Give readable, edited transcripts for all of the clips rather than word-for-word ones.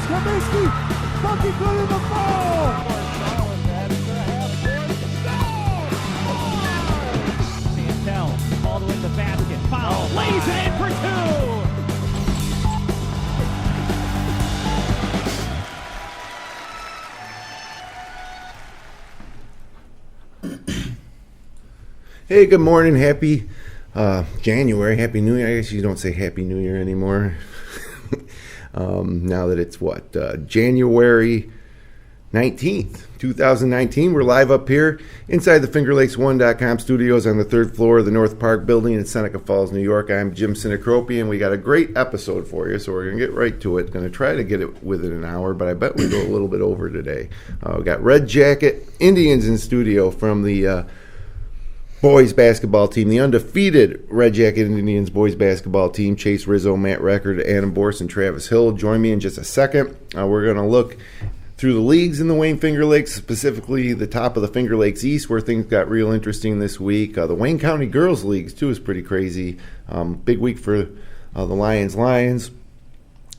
Kaminsky, Bucky good in the ball. Santel all the way to the basket. Foul. Lays it in for two. Hey, good morning. Happy January. Happy New Year. I guess you don't say Happy New Year anymore. Now that it's January 19th, 2019. We're live up here inside the FingerLakes1.com studios on the third floor of the North Park building in Seneca Falls, New York. I'm Jim Sinacropi, and we got a great episode for you, so we're going to get right to it. Going to try to get it within an hour, but I bet we go a little bit over today. We got Red Jacket Indians in studio from the boys basketball team, the undefeated Red Jacket Indians boys basketball team. Chase Rizzo, Matt Record, Adam Borst, and Travis Hill join me in just a second. We're going to look through the leagues in the Wayne Finger Lakes, specifically the top of the Finger Lakes East, where things got real interesting this week. The Wayne County Girls Leagues, too, is pretty crazy. Big week for the Lions.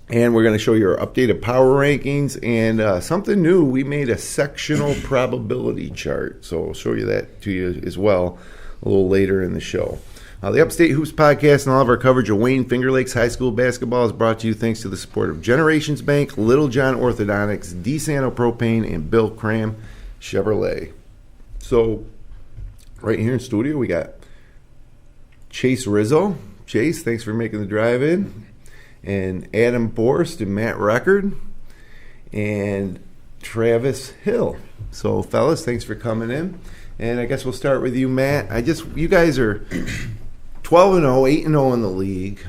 And we're going to show you our updated power rankings and something new. We made a sectional probability chart, so I'll show you that to you as well a little later in the show. The Upstate Hoops Podcast and all of our coverage of Wayne Finger Lakes High School basketball is brought to you thanks to the support of Generations Bank, Little John Orthodontics, DeSanto Propane, and Bill Cram Chevrolet. So, right here in studio, we got Chase Rizzo. Chase, thanks for making the drive in. And Adam Borst and Matt Record. And Travis Hill. So, fellas, thanks for coming in. And I guess we'll start with you, Matt. You guys are 12-0, 8-0 in the league.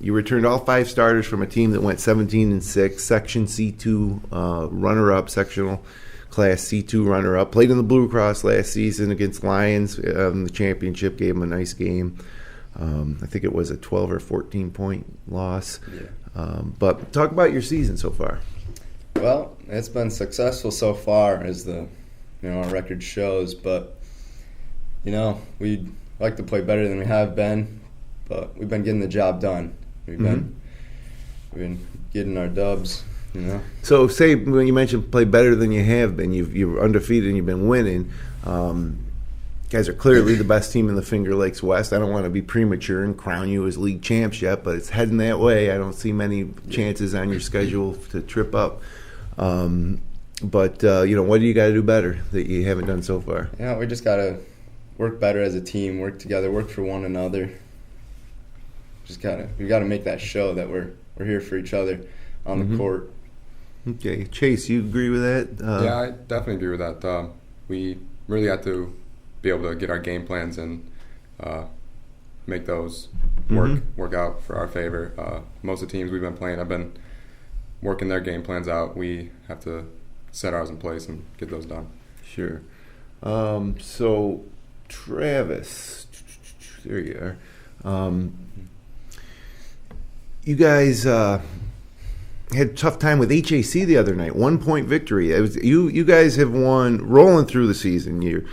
You returned all 5 starters from a team that went 17-6, Section C2 runner-up, sectional class C2 runner-up. Played in the Blue Cross last season against Lions in the championship. Gave them a nice game. I think it was a 12 or 14-point loss. Yeah. But talk about your season so far. Well, it's been successful so far, as our record shows, but we'd like to play better than we have been, but we've been getting the job done. We've been getting our dubs, So say when you mentioned play better than you have been, you're undefeated and you've been winning. You guys are clearly the best team in the Finger Lakes West. I don't want to be premature and crown you as league champs yet, but it's heading that way. I don't see many chances on your schedule to trip up. But what do you got to do better that you haven't done so far? Yeah, we just got to work better as a team, work together, work for one another. We got to make that show that we're here for each other on the court. Okay, Chase, you agree with that? Yeah, I definitely agree with that. We really have to be able to get our game plans and make those work out for our favor. Most of the teams we've been playing have been working their game plans out. We have to set ours in place and get those done. Sure. So, Travis, there you are. You guys had a tough time with HAC the other night. 1-point victory. It was, you guys have won rolling through the season. You're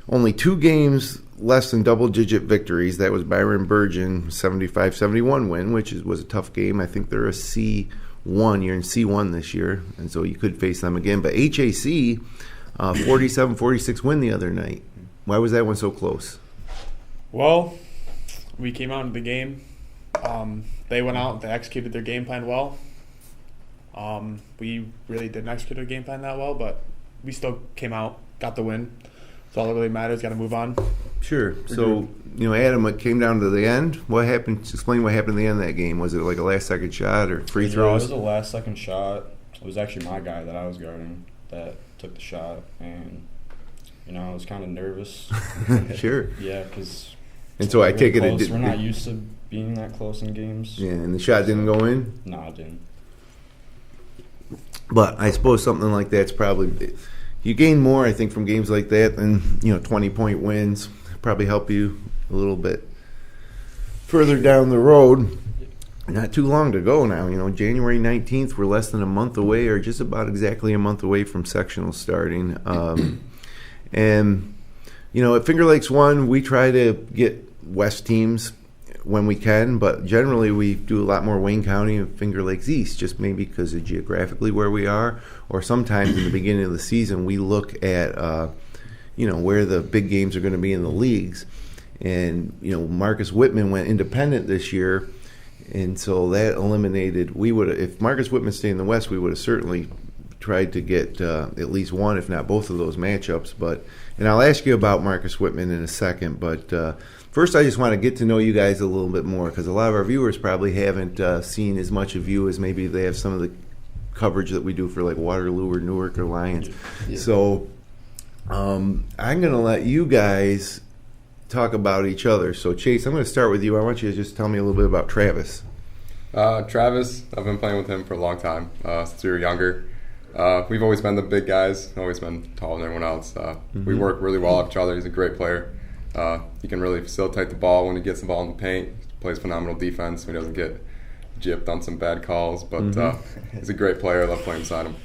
only 2 games less than double-digit victories. That was Byron Burgeon 75-71 win, which was a tough game. I think they're a C1. You're in C1 this year, and so you could face them again. But HAC, 47-46 win the other night. Why was that one so close? Well, we came out into the game. They went out. They executed their game plan well. We really didn't execute our game plan that well, but we still came out, got the win. That's all that really matters. Got to move on. Sure. So, Adam, it came down to the end. What happened? Explain what happened at the end of that game. Was it like a last-second shot or free throws? It was a last-second shot. It was actually my guy that I was guarding that took the shot, and I was kind of nervous. Sure. Yeah, because so I take it. We're not used to being that close in games. Yeah, and the shot didn't go in. No, it didn't. But I suppose something like that's probably. You gain more, I think, from games like that than 20-point wins. Probably help you a little bit further down the road. Not too long to go now. January 19th, we're less than a month away, or just about exactly a month away from sectional starting. And at Finger Lakes 1, we try to get West teams when we can, but generally we do a lot more Wayne County and Finger Lakes East, just maybe because of geographically where we are, or sometimes in the beginning of the season we look at where the big games are going to be in the leagues. And Marcus Whitman went independent this year, and so that eliminated. If Marcus Whitman stayed in the West, we would have certainly tried to get at least one, if not both of those matchups. And I'll ask you about Marcus Whitman in a second, but first I just want to get to know you guys a little bit more, because a lot of our viewers probably haven't seen as much of you as maybe they have some of the coverage that we do for like Waterloo or Newark or Lions. Yeah. So I'm going to let you guys talk about each other. So Chase, I'm going to start with you. I want you to just tell me a little bit about Travis. Travis, I've been playing with him for a long time, since we were younger. We've always been the big guys, always been taller than everyone else. We work really well off each other. He's a great player. He can really facilitate the ball when he gets the ball in the paint. He plays phenomenal defense. He doesn't get gypped on some bad calls, but he's a great player. I love playing beside him.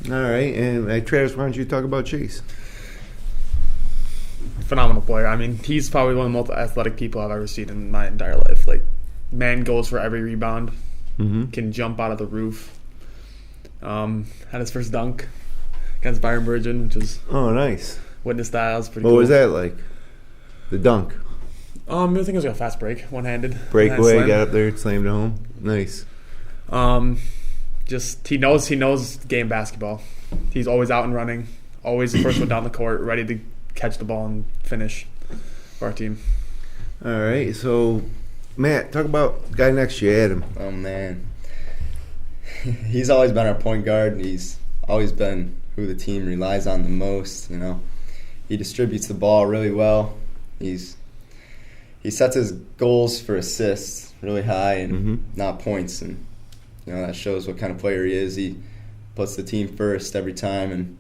All right, and Travis, why don't you talk about Chase? Phenomenal player. I mean, he's probably one of the most athletic people I've ever seen in my entire life. Like, man goes for every rebound, can jump out of the roof. Had his first dunk against Byron Virgin, which was nice. Witnessed that. That was pretty What cool. was that like? The dunk? I think it was like a fast break, one-handed. Breakaway, One-hand got up there, slammed it home. Nice. Just he knows game basketball. He's always out and running, always the first one down the court, ready to catch the ball and finish for our team. All right, so Matt, talk about the guy next to you, Adam. Oh, man. He's always been our point guard. He's always been who the team relies on the most. He distributes the ball really well. He sets his goals for assists really high and not points, and that shows what kind of player he is. He puts the team first every time, and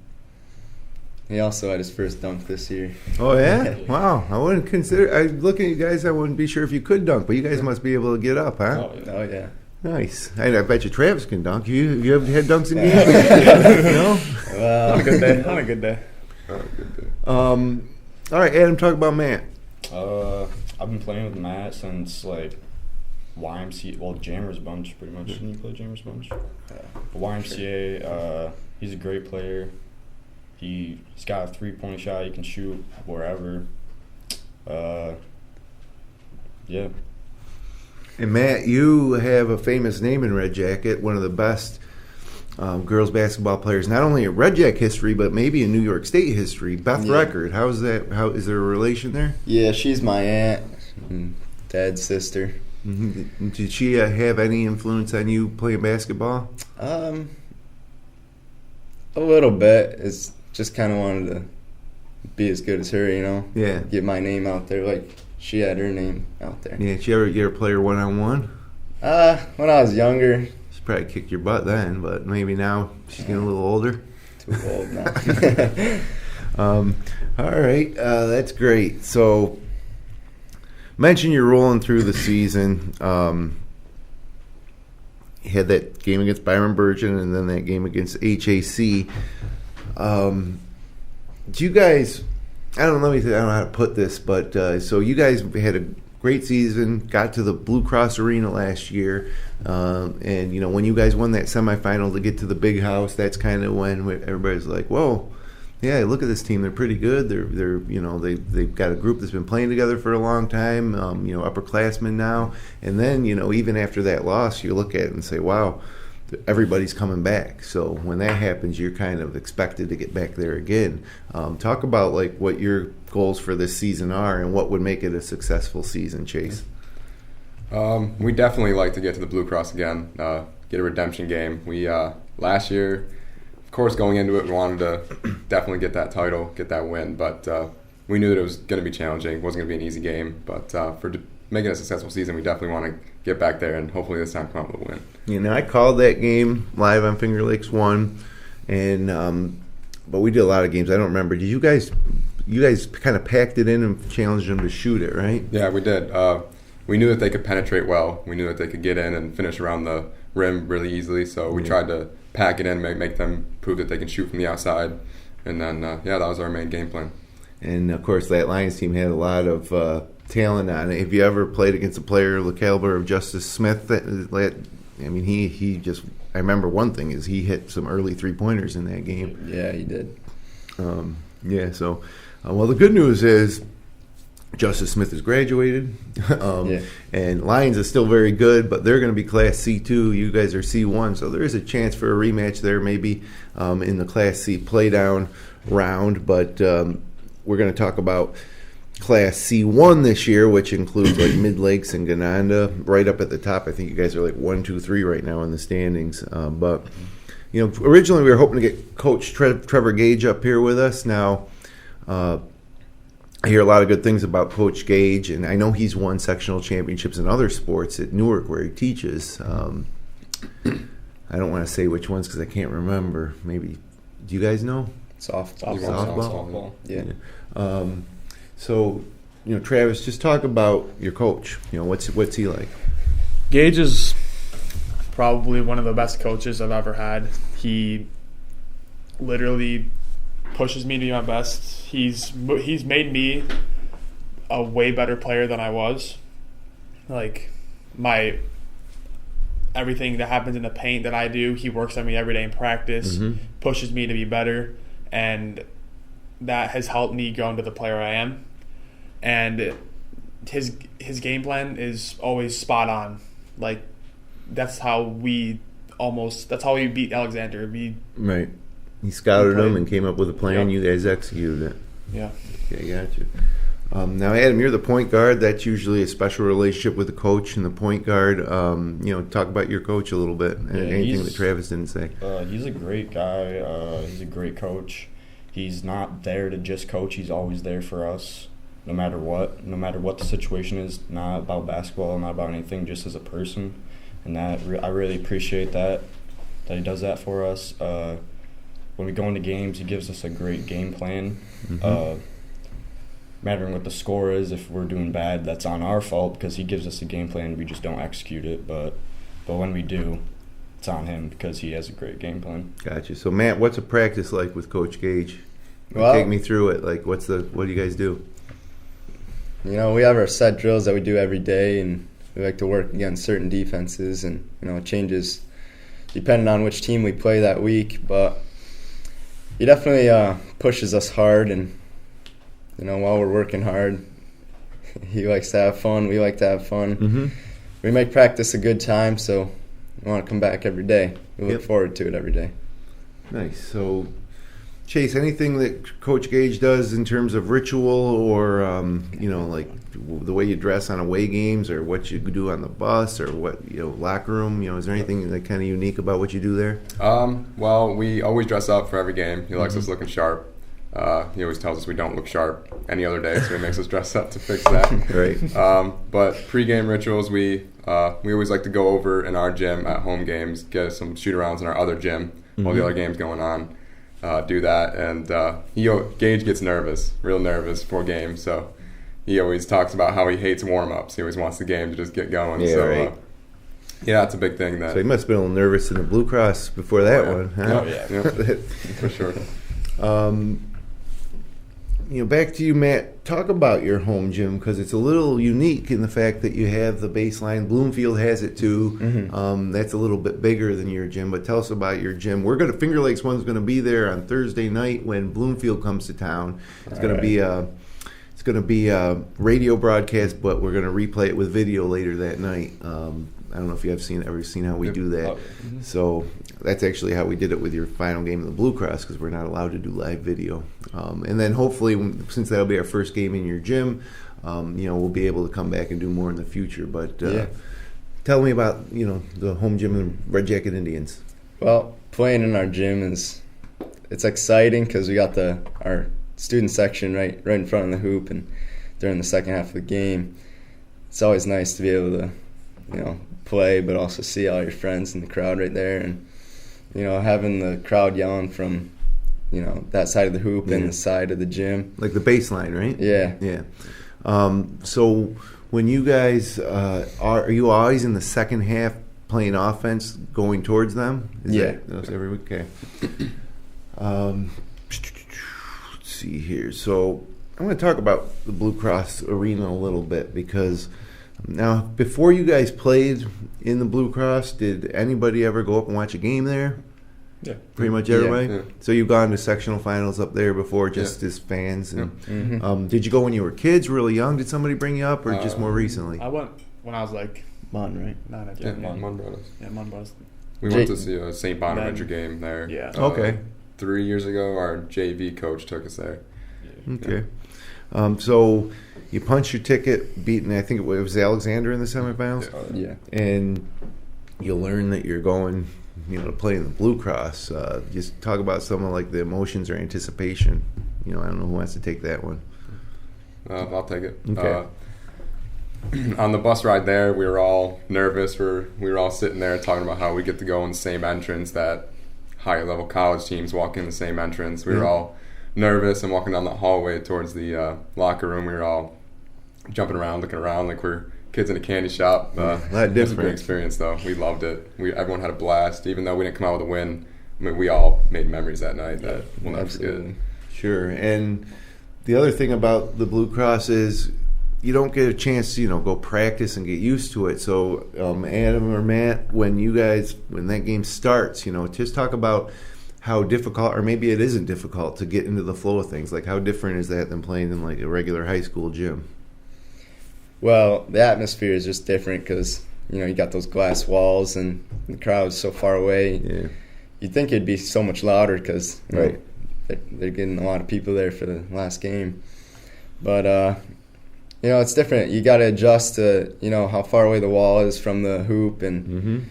he also had his first dunk this year. Oh yeah, wow! I wouldn't consider. Looking at you guys, I wouldn't be sure if you could dunk, but you guys must be able to get up, huh? Oh yeah. Nice. I bet you Travis can dunk. You ever had dunks in games? No? Well, On a good day. On a good day. All right, Adam, talk about Matt. I've been playing with Matt since like YMCA, Jammers Bunch pretty much. Didn't you play Jammers Bunch? The YMCA. He's a great player. He's got a 3-point shot. He can shoot wherever. Yeah. And Matt, you have a famous name in Red Jacket, one of the best girls basketball players, not only in Red Jacket history, but maybe in New York State history. Beth Record, how's that? How is there a relation there? Yeah, she's my aunt and Dad's sister. Mm-hmm. Did she have any influence on you playing basketball? A little bit. It's just kind of wanted to be as good as her, Yeah. Get my name out there like she had her name out there. Yeah, did you ever get her play her one-on-one? When I was younger. She probably kicked your butt then, but maybe now she's getting a little older. Too old now. All right, that's great. So, mention you're rolling through the season. You had that game against Byron Virgin and then that game against HAC. Do you guys... I don't know how to put this, but so you guys had a great season, got to the Blue Cross Arena last year, and when you guys won that semifinal to get to the big house, that's kind of when everybody's like, "Whoa, yeah, look at this team. They're pretty good. They've got a group that's been playing together for a long time. Upperclassmen now, and then even after that loss, you look at it and say, wow." Everybody's coming back. So when that happens, you're kind of expected to get back there again. Talk about like what your goals for this season are and what would make it a successful season, Chase. We definitely like to get to the Blue Cross again, get a redemption game. We last year, of course, going into it, we wanted to definitely get that title, get that win, but we knew that it was going to be challenging. It wasn't going to be an easy game, but for making a successful season, we definitely want to get back there and hopefully this time come out with a win. I called that game live on Finger Lakes 1, and but we did a lot of games. I don't remember. Did you guys kind of packed it in and challenged them to shoot it, right? Yeah, we did. We knew that they could penetrate well. We knew that they could get in and finish around the rim really easily, so we tried to pack it in, make them prove that they can shoot from the outside, and then, that was our main game plan. And, of course, that Lions team had a lot of talent on it. Have you ever played against a player of the caliber of Justice Smith? I mean, he just. I remember one thing is he hit some early 3-pointers in that game. Yeah, he did. So the good news is Justice Smith has graduated, and Lions is still very good, but they're going to be Class C2. You guys are C1, so there is a chance for a rematch there, maybe in the Class C playdown round. But we're going to talk about Class C1 this year, which includes like Mid Lakes and Gananda, right up at the top. I think you guys are like 1, 2, 3 right now in the standings. But originally we were hoping to get Coach Trevor Gage up here with us. Now, I hear a lot of good things about Coach Gage, and I know he's won sectional championships in other sports at Newark where he teaches. I don't want to say which ones because I can't remember. Maybe, do you guys know? Softball. Yeah. So, Travis, just talk about your coach. What's he like? Gage is probably one of the best coaches I've ever had. He literally pushes me to be my best. He's made me a way better player than I was. Like, everything that happens in the paint that I do, he works on me every day in practice, pushes me to be better, and that has helped me grow into the player I am. And his game plan is always spot on. Like, that's how we beat Alexander. Right. He scouted them and came up with a plan. Yep. You guys executed it. Yeah. Okay, got you. Now, Adam, you're the point guard. That's usually a special relationship with the coach and the point guard. Talk about your coach a little bit. Anything that Travis didn't say. He's a great guy. He's a great coach. He's not there to just coach. He's always there for us, no matter what. No matter what the situation is, not about basketball, not about anything, just as a person. And I really appreciate that he does that for us. When we go into games, he gives us a great game plan. Mattering what the score is, if we're doing bad, that's on our fault because he gives us a game plan. We just don't execute it. But when we do, it's on him because he has a great game plan. Gotcha. So, Matt, what's a practice like with Coach Gage? Well, take me through it. Like, what do you guys do? We have our set drills that we do every day, and we like to work against certain defenses, and it changes depending on which team we play that week. But he definitely pushes us hard, and while we're working hard, he likes to have fun. We like to have fun. We make practice a good time, so we want to come back every day. We look forward to it every day. Nice. So, Chase, anything that Coach Gage does in terms of ritual or, like the way you dress on away games or what you do on the bus or what, locker room, is there anything that kind of unique about what you do there? Well, we always dress up for every game. He likes us looking sharp. He always tells us we don't look sharp any other day, so he makes us dress up to fix that. Right. But pregame rituals, we always like to go over in our gym at home games, get some shoot-arounds in our other gym while the other game's going on. Do that, and Gage gets real nervous before games, so he always talks about how he hates warm-ups. He always wants the game to just get going. Yeah, so, right. It's a big thing. So he must have been a little nervous in the Blue Cross before that one, huh? Oh, yeah. For sure. Back to you, Matt. Talk about your home gym because it's a little unique in the fact that you have the baseline. Bloomfield has it too. That's a little bit bigger than your gym. But tell us about your gym. Finger Lakes one's going to be there on Thursday night when Bloomfield comes to town. It's going to be a radio broadcast, but we're going to replay it with video later that night. I don't know if you have ever seen how we do that. So that's actually how we did it with your final game of the Blue Cross because we're not allowed to do live video. And then hopefully, since that'll be our first game in your gym, we'll be able to come back and do more in the future. But tell me about the home gym and Red Jacket Indians. Well, playing in our gym it's exciting because we got our student section right in front of the hoop, and during the second half of the game, it's always nice to be able to play, but also see all your friends in the crowd right there, and having the crowd yelling from that side of the hoop and the side of the gym, like the baseline, right? Yeah. So when you guys are you always in the second half playing offense, going towards them? That's every week. Okay. Let's see here. So I want to talk about the Blue Cross Arena a little bit because now, before you guys played in the Blue Cross, did anybody ever go up and watch a game there? Yeah. Pretty much everybody? Yeah. So you've gone to sectional finals up there before just as fans? And, did you go when you were kids, really young? Did somebody bring you up or just more recently? I went when I was like Mon, right? 9 or 10. Yeah, Mon brought us. Yeah, Mon brought us. We went to see a St. Bonaventure game there. Yeah. Okay. 3 years ago, our JV coach took us there. Okay. So you punched your ticket, beating, I think it was Alexander in the semifinals? Yeah. And you learn that you're going, to play in the Blue Cross. Just talk about some of like the emotions or anticipation. I don't know who wants to take that one. I'll take it. Okay. On the bus ride there, we were all nervous. We were all sitting there talking about how we get to go in the same entrance that higher level college teams walk in the same entrance. We were all nervous and walking down the hallway towards the locker room. We were all jumping around, looking around like we're kids in a candy shop. A lot It was a different. great experience, though. We loved it. Everyone had a blast. Even though we didn't come out with a win, we all made memories that night that we'll never forget. Sure. And the other thing about the Blue Cross is you don't get a chance to, go practice and get used to it. So, Adam or Matt, when that game starts, just talk about how difficult, or maybe it isn't difficult, to get into the flow of things. Like, how different is that than playing in, like, a regular high school gym? Well, the atmosphere is just different because, you got those glass walls and the crowd's so far away. Yeah. You'd think it'd be so much louder because Right. they're getting a lot of people there for the last game. But, it's different. You got to adjust to, how far away the wall is from the hoop, and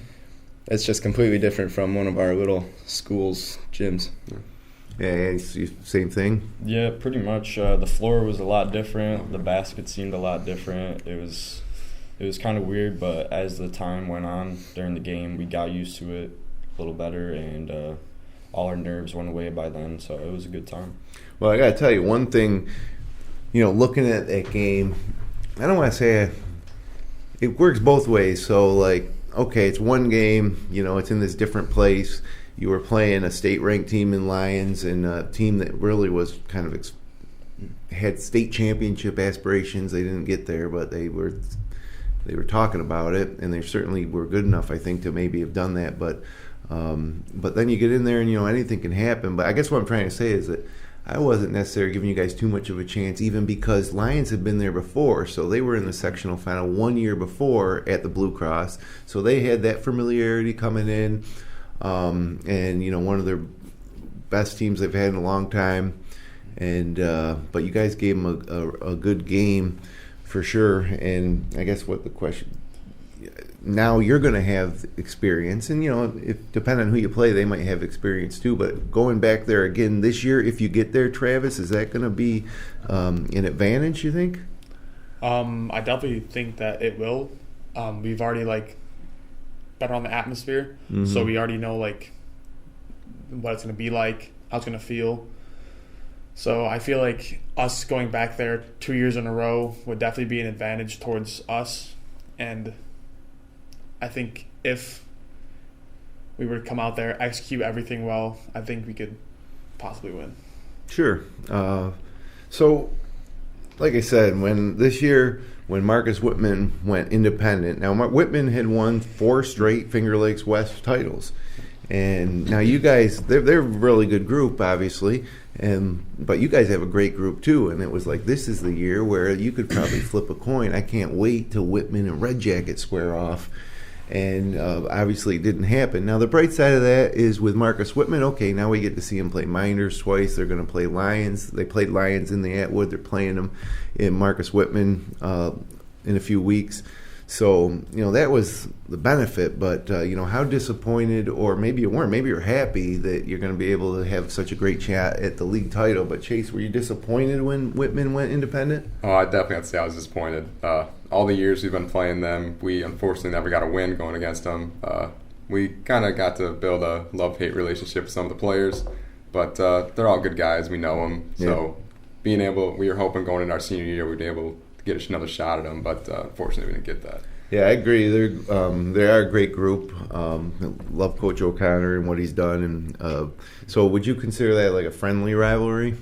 it's just completely different from one of our little schools' gyms. Yeah, it's the same thing. Yeah, pretty much. The floor was a lot different. The basket seemed a lot different. It was kind of weird, but as the time went on during the game, we got used to it a little better, and all our nerves went away by then, so it was a good time. Well, I got to tell you, one thing, looking at that game, I don't want to say it works both ways. So, like, okay, it's one game, it's in this different place. You were playing a state-ranked team in Lions and a team that really was kind of had state championship aspirations. They didn't get there, but they were talking about it, and they certainly were good enough, I think, to maybe have done that. But then you get in there and, anything can happen. But I guess what I'm trying to say is that I wasn't necessarily giving you guys too much of a chance, even because Lions had been there before. So they were in the sectional final 1 year before at the Blue Cross. So they had that familiarity coming in. And, one of their best teams they've had in a long time. And but you guys gave them a good game for sure. And I guess what the question now, you're going to have experience, and if depending on who you play, they might have experience too. But going back there again this year, if you get there, Travis, is that going to be an advantage, you think? I definitely think that it will. We've already better on the atmosphere, so we already know what it's going to be like, how it's going to feel. So I feel like us going back there 2 years in a row would definitely be an advantage towards us. And I think if we were to come out there, execute everything well, I think we could possibly win. Sure. So, like I said, when Marcus Whitman went independent, now Whitman had won 4 straight Finger Lakes West titles. And now you guys, they're a really good group, obviously, but you guys have a great group too. And it was like, this is the year where you could probably flip a coin. I can't wait till Whitman and Red Jacket square off. And obviously it didn't happen. Now the bright side of that is with Marcus Whitman, okay, now we get to see him play Minders twice. They're going to play Lions. They played Lions in the Atwood. They're playing them in Marcus Whitman in a few weeks. So, that was the benefit. But, how disappointed, or maybe you weren't, maybe you're happy that you're going to be able to have such a great chat at the league title. But, Chase, were you disappointed when Whitman went independent? Oh, I definitely have to say I was disappointed. All the years we've been playing them, we unfortunately never got a win going against them. We kind of got to build a love-hate relationship with some of the players. But they're all good guys. We know them. So we were hoping going into our senior year we'd be able to get another shot at them, but unfortunately we didn't get that. Yeah, I agree. They are a great group. Love Coach O'Connor and what he's done. And so would you consider that like a friendly rivalry?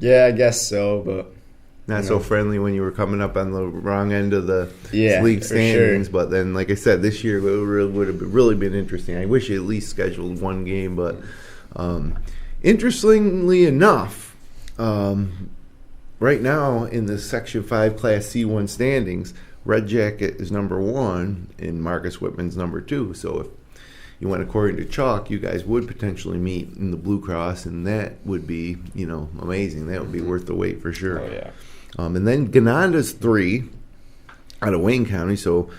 Yeah, I guess so, but Not so friendly when you were coming up on the wrong end of the Yeah, league for standings. sure. But then, like I said, this year would have really been interesting. I wish you at least scheduled one game. But interestingly enough, right now in the Section 5 Class C1 standings, Red Jacket is number 1 and Marcus Whitman's number 2. So if you went according to chalk, you guys would potentially meet in the Blue Cross, and that would be, amazing. That would be worth the wait for sure. Oh, yeah. And then Ganonda's 3 out of Wayne County. So,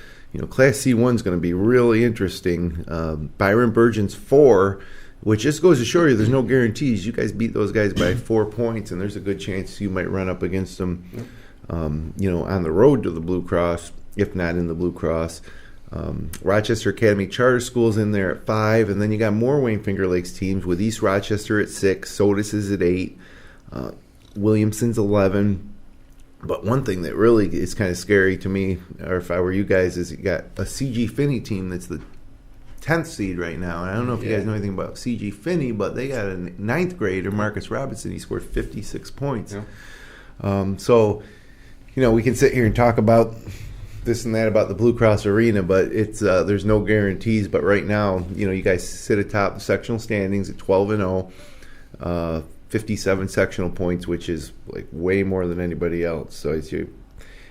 Class C1 is going to be really interesting. Byron Burgeon's 4, which just goes to show you there's no guarantees. You guys beat those guys by 4 points, and there's a good chance you might run up against them, on the road to the Blue Cross, if not in the Blue Cross. Rochester Academy Charter School's in there at 5, and then you got more Wayne Finger Lakes teams with East Rochester at 6, Sodus is at 8, Williamson's 11. But one thing that really is kind of scary to me, or if I were you guys, is you got a CG Finney team that's the 10th seed right now. And I don't know if you guys know anything about CG Finney, but they got a 9th grader, Marcus Robinson. He scored 56 points. Yeah. So, we can sit here and talk about this and that about the Blue Cross Arena, but it's there's no guarantees. But right now, you guys sit atop the sectional standings at 12-0. 57 sectional points, which is like way more than anybody else. So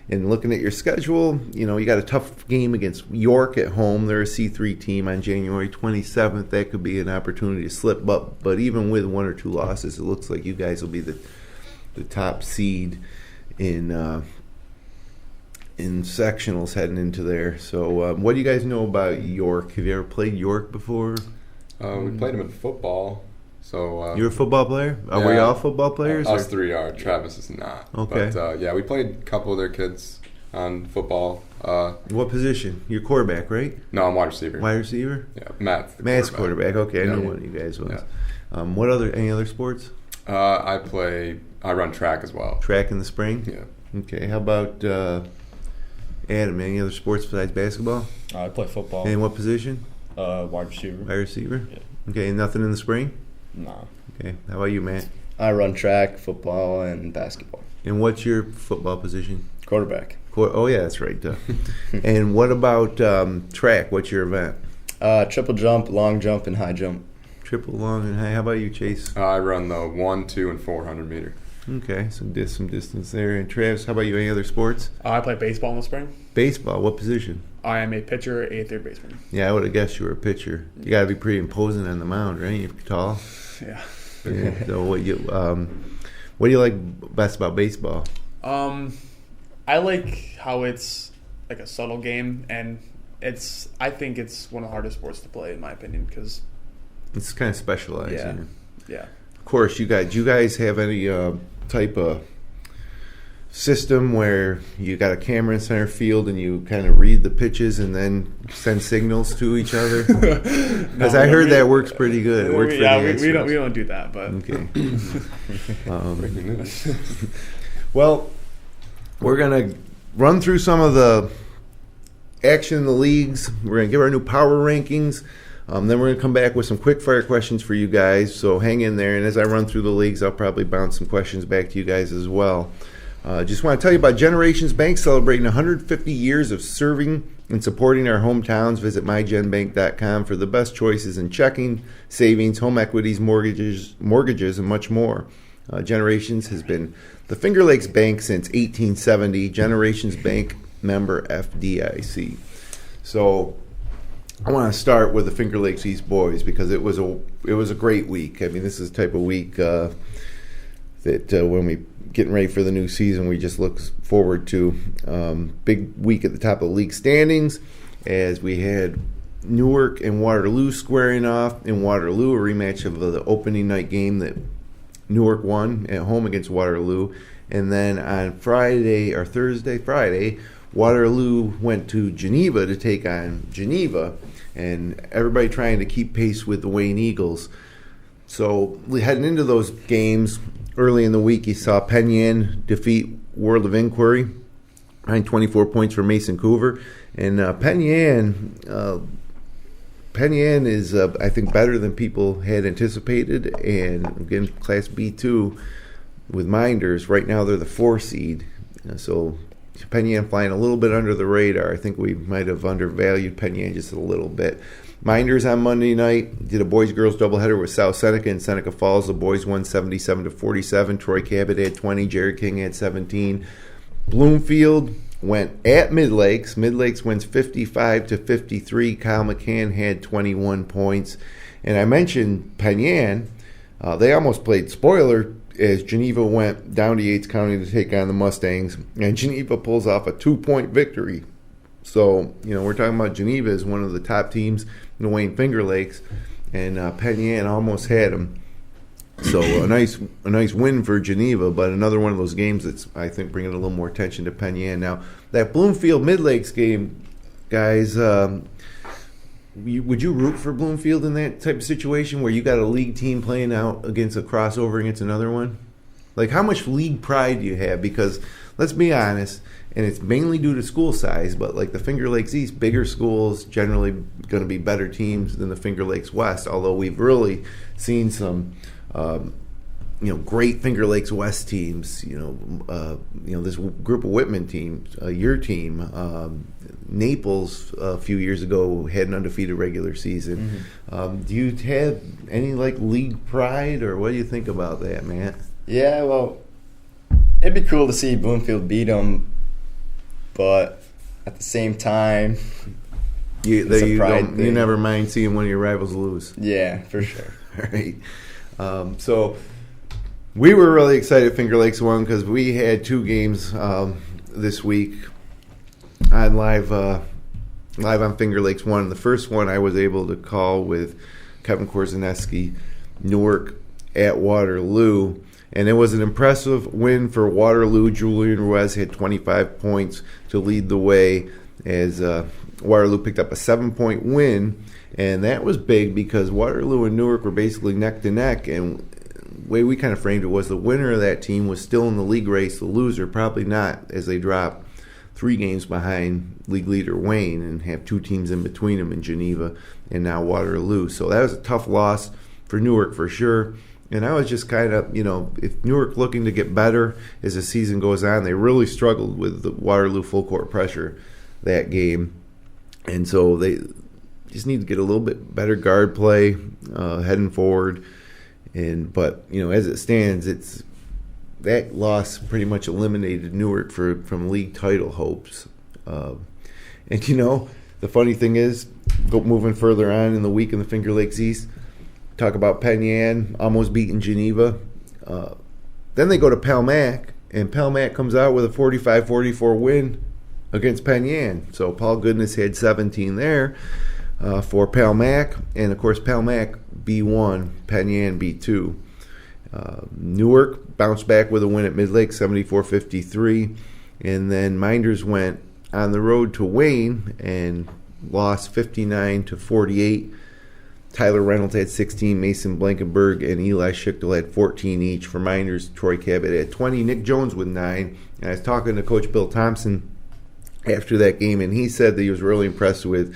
and looking at your schedule, you got a tough game against York at home. They're a C3 team on January 27th. That could be an opportunity to slip up. But even with 1 or 2 losses, it looks like you guys will be the top seed in sectionals heading into there. So what do you guys know about York? Have you ever played York before? We played them in football. So You're a football player? Were you all football players? Us 3 are. Travis is not. Okay. But we played a couple of their kids on football. What position? You're quarterback, right? No, I'm wide receiver. Wide receiver? Yeah, Matt's the Matt's quarterback. Okay, I Yeah. know one of you guys was. Yeah. Any other sports? I run track as well. Track in the spring? Yeah. Okay, how about Adam? Any other sports besides basketball? I play football. And what position? Wide receiver. Wide receiver? Yeah. Okay, and nothing in the spring? No. Okay, how about you, Matt? I run track, football, and basketball. And what's your football position? Quarterback. Oh, yeah, that's right. And what about track? What's your event? Triple jump, long jump, and high jump. Triple, long, and high. How about you, Chase? I run the 1, 2, and 400 meter. Okay, some distance there. And Travis, how about you? Any other sports? I play baseball in the spring. Baseball, what position? I am a pitcher, a third baseman. Yeah, I would have guessed you were a pitcher. You got to be pretty imposing on the mound, right? You're tall. Yeah. Yeah. So what do you like best about baseball? I like how it's like a subtle game, and I think it's one of the hardest sports to play in my opinion because It's kind of specialized. Yeah. Yeah. yeah. Of course, do you guys have any type of system where you got a camera in center field and you kind of read the pitches and then send signals to each other? Because I heard that works pretty good. It works we for the don't Astros. do that, but Okay. Breaking news. Well, we're going to run through some of the action in the leagues. We're going to give our new power rankings. Then we're going to come back with some quick fire questions for you guys. So hang in there. And as I run through the leagues, I'll probably bounce some questions back to you guys as well. Just want to tell you about Generations Bank celebrating 150 years of serving and supporting our hometowns. Visit mygenbank.com for the best choices in checking, savings, home equities, mortgages, and much more. Generations has been the Finger Lakes Bank since 1870. Generations Bank, member FDIC. So I want to start with the Finger Lakes East boys because it was a great week. I mean, this is the type of week that when we getting ready for the new season, we just look forward to. Big week at the top of the league standings as we had Newark and Waterloo squaring off. In Waterloo, a rematch of the opening night game that Newark won at home against Waterloo. And then on Friday, Waterloo went to Geneva to take on Geneva, and everybody trying to keep pace with the Wayne Eagles. So heading into those games, early in the week, you saw Penn Yan defeat World of Inquiry, behind 24 points for Mason Coover. And Penn Yan is, I think, better than people had anticipated. And again, Class B2, with Minders. Right now they're the 4 seed. So Penn Yan flying a little bit under the radar. I think we might have undervalued Penn Yan just a little bit. Minders on Monday night did a boys-girls doubleheader with South Seneca and Seneca Falls. The boys won 77-47. Troy Cabot had 20. Jared King had 17. Bloomfield went at Mid-Lakes. Mid-Lakes wins 55-53. Kyle McCann had 21 points. And I mentioned Penn Yan. They almost played spoiler as Geneva went down to Yates County to take on the Mustangs. And Geneva pulls off a 2-point victory. So, we're talking about Geneva as one of the top teams in the Wayne Finger Lakes. And Penn Yan almost had them. So a nice win for Geneva, but another one of those games that's, I think, bringing a little more attention to Penn Yan. Now, that Bloomfield Mid-Lakes game, guys, would you root for Bloomfield in that type of situation where you got a league team playing out against a crossover against another one? Like, how much league pride do you have? Because, let's be honest, and it's mainly due to school size, but like the Finger Lakes East, bigger schools generally going to be better teams than the Finger Lakes West, although we've really seen some great Finger Lakes West teams. This group of Whitman teams, your team, Naples a few years ago had an undefeated regular season. Mm-hmm. Do you have any league pride, or what do you think about that, Matt? Yeah, well, it'd be cool to see Bloomfield beat them, but at the same time, you never mind seeing one of your rivals lose. Yeah, for sure. All right. So we were really excited Finger Lakes won because we had 2 games this week on live on Finger Lakes 1. The first one I was able to call with Kevin Korzaneski, Newark at Waterloo, and it was an impressive win for Waterloo. Julian Ruiz had 25 points to lead the way as Waterloo picked up a 7-point win. And that was big because Waterloo and Newark were basically neck to neck. And the way we kind of framed it was the winner of that team was still in the league race. The loser probably not, as they dropped 3 games behind league leader Wayne and have 2 teams in between them in Geneva and now Waterloo. So that was a tough loss for Newark for sure. And I was just kind of, if Newark looking to get better as the season goes on, they really struggled with the Waterloo full court pressure that game. And so they just need to get a little bit better guard play heading forward. But as it stands, that loss pretty much eliminated Newark from league title hopes. The funny thing is, moving further on in the week in the Finger Lakes East, talk about Penn Yan almost beating Geneva. Then they go to Palmac, and Palmac comes out with a 45-44 win against Penn Yan. So Paul Goodness had 17 there for Palmac, and of course Palmac B1, Penn Yan B2. Newark bounced back with a win at Mid-Lake, 74-53, and then Minders went on the road to Wayne and lost 59-48. Tyler Reynolds had 16, Mason Blankenberg and Eli Schichtel had 14 each. For Minders, Troy Cabot had 20, Nick Jones with 9. And I was talking to Coach Bill Thompson after that game, and he said that he was really impressed with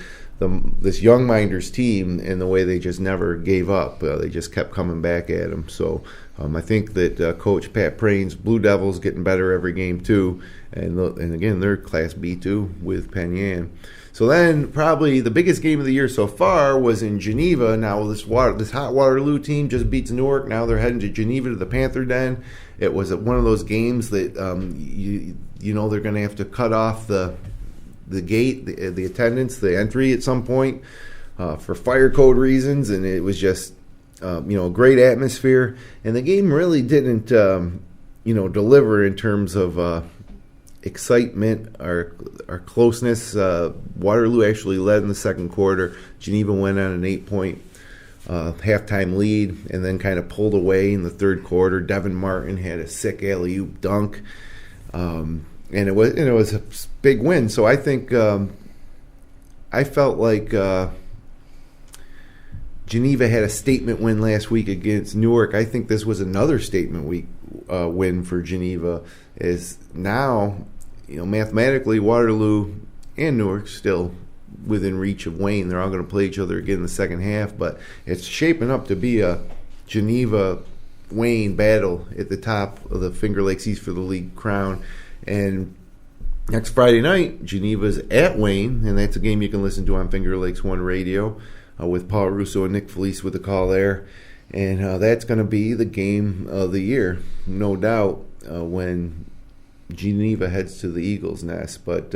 this young Minders team and the way they just never gave up. They just kept coming back at him. So I think that Coach Pat Prain's Blue Devils getting better every game too. And again, they're Class B2 with Penn Yan. So then probably the biggest game of the year so far was in Geneva. Now this hot Waterloo team just beats Newark. Now they're heading to Geneva to the Panther Den. It was one of those games that they're going to have to cut off the gate, the attendance, the entry at some point for fire code reasons, and it was just a great atmosphere. And the game really didn't deliver in terms of excitement or closeness. Waterloo actually led in the second quarter. Geneva went on an 8-point halftime lead and then kind of pulled away in the third quarter. Devin Martin had a sick alley-oop dunk. And it was a big win. So I think I felt like Geneva had a statement win last week against Newark. I think this was another statement win for Geneva. Is now, mathematically Waterloo and Newark still within reach of Wayne. They're all going to play each other again in the second half, but it's shaping up to be a Geneva Wayne battle at the top of the Finger Lakes East for the league crown. And next Friday night, Geneva's at Wayne, and that's a game you can listen to on Finger Lakes One Radio with Paul Russo and Nick Felice with the call there. And that's going to be the game of the year, no doubt, when Geneva heads to the Eagles' Nest. But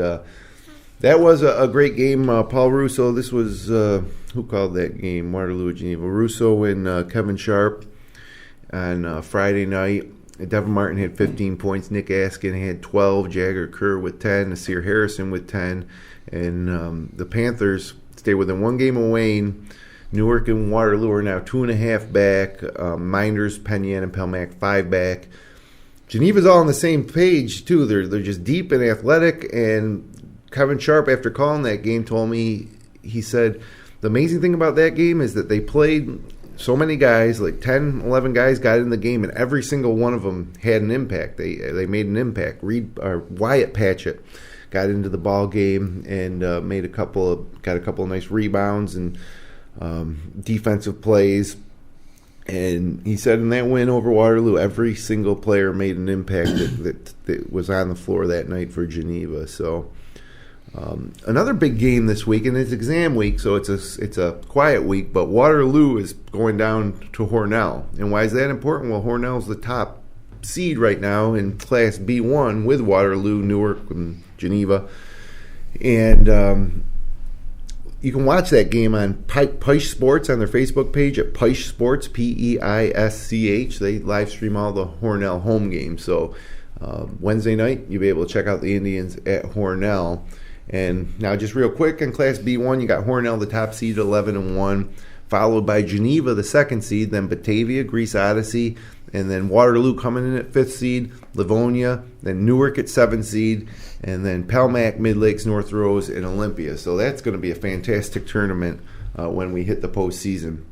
that was a great game. Paul Russo, this was, who called that game? Waterloo at Geneva. Russo and Kevin Sharp on Friday night. Devin Martin had 15 points. Nick Askin had 12. Jagger Kerr with 10. Nasir Harrison with 10. And the Panthers stay within one game of Wayne. Newark and Waterloo are now 2.5 back. Minders, Penn Yan, and Pelmac 5 back. Geneva's all on the same page, too. They're just deep and athletic. And Kevin Sharp, after calling that game, told me, he said, the amazing thing about that game is that they played so many guys, like 10, 11 guys got in the game, and every single one of them had an impact. They made an impact. Wyatt Patchett got into the ball game and got a couple of nice rebounds and defensive plays. And he said in that win over Waterloo, every single player made an impact that was on the floor that night for Geneva. So another big game this week, and it's exam week, so it's a quiet week, but Waterloo is going down to Hornell. And why is that important? Well, Hornell's the top seed right now in Class B1 with Waterloo, Newark, and Geneva. And you can watch that game on Peisch Sports on their Facebook page at Peisch Sports, Peisch. They live stream all the Hornell home games. So Wednesday night, you'll be able to check out the Indians at Hornell. And now just real quick, in Class B1, you got Hornell, the top seed, 11-1, followed by Geneva, the second seed, then Batavia, Greece Odyssey, and then Waterloo coming in at 5th seed, Livonia, then Newark at 7th seed, and then Pelmac, Mid-Lakes, North Rose, and Olympia. So that's going to be a fantastic tournament when we hit the postseason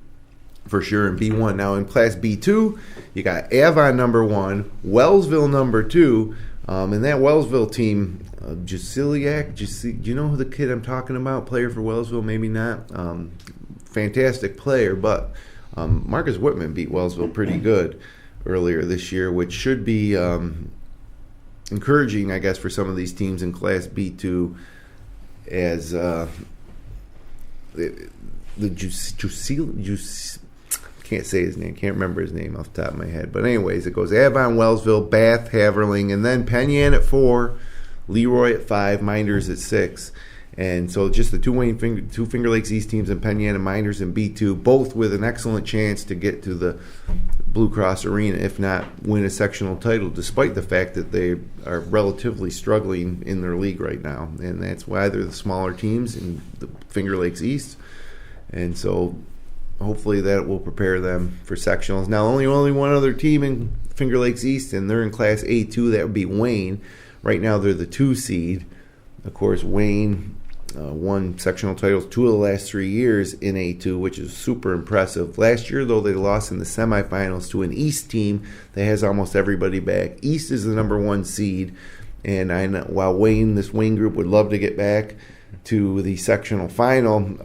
for sure in B1. Now in Class B2, you got Avon number 1, Wellsville number 2, and that Wellsville team, Jasiliak, do you know who the kid I'm talking about? Player for Wellsville, maybe not. Fantastic player, but Marcus Whitman beat Wellsville pretty good earlier this year, which should be encouraging, I guess, for some of these teams in Class B2 as can't say his name, can't remember his name off the top of my head. But anyways, it goes Avon, Wellsville, Bath, Haverling, and then Penn Yan at 4, Leroy at 5, Minders at 6. And so just the two Finger Lakes East teams in Penn Yan and Minders in B2, both with an excellent chance to get to the Blue Cross Arena, if not win a sectional title, despite the fact that they are relatively struggling in their league right now. And that's why they're the smaller teams in the Finger Lakes East. And so hopefully that will prepare them for sectionals. Now, only one other team in Finger Lakes East, and they're in Class A2. That would be Wayne. Right now they're the 2 seed. Of course, Wayne won sectional titles 2 of the last 3 years in A2, which is super impressive. Last year, though, they lost in the semifinals to an East team that has almost everybody back. East is the number 1 seed, and while this Wayne group would love to get back to the sectional final,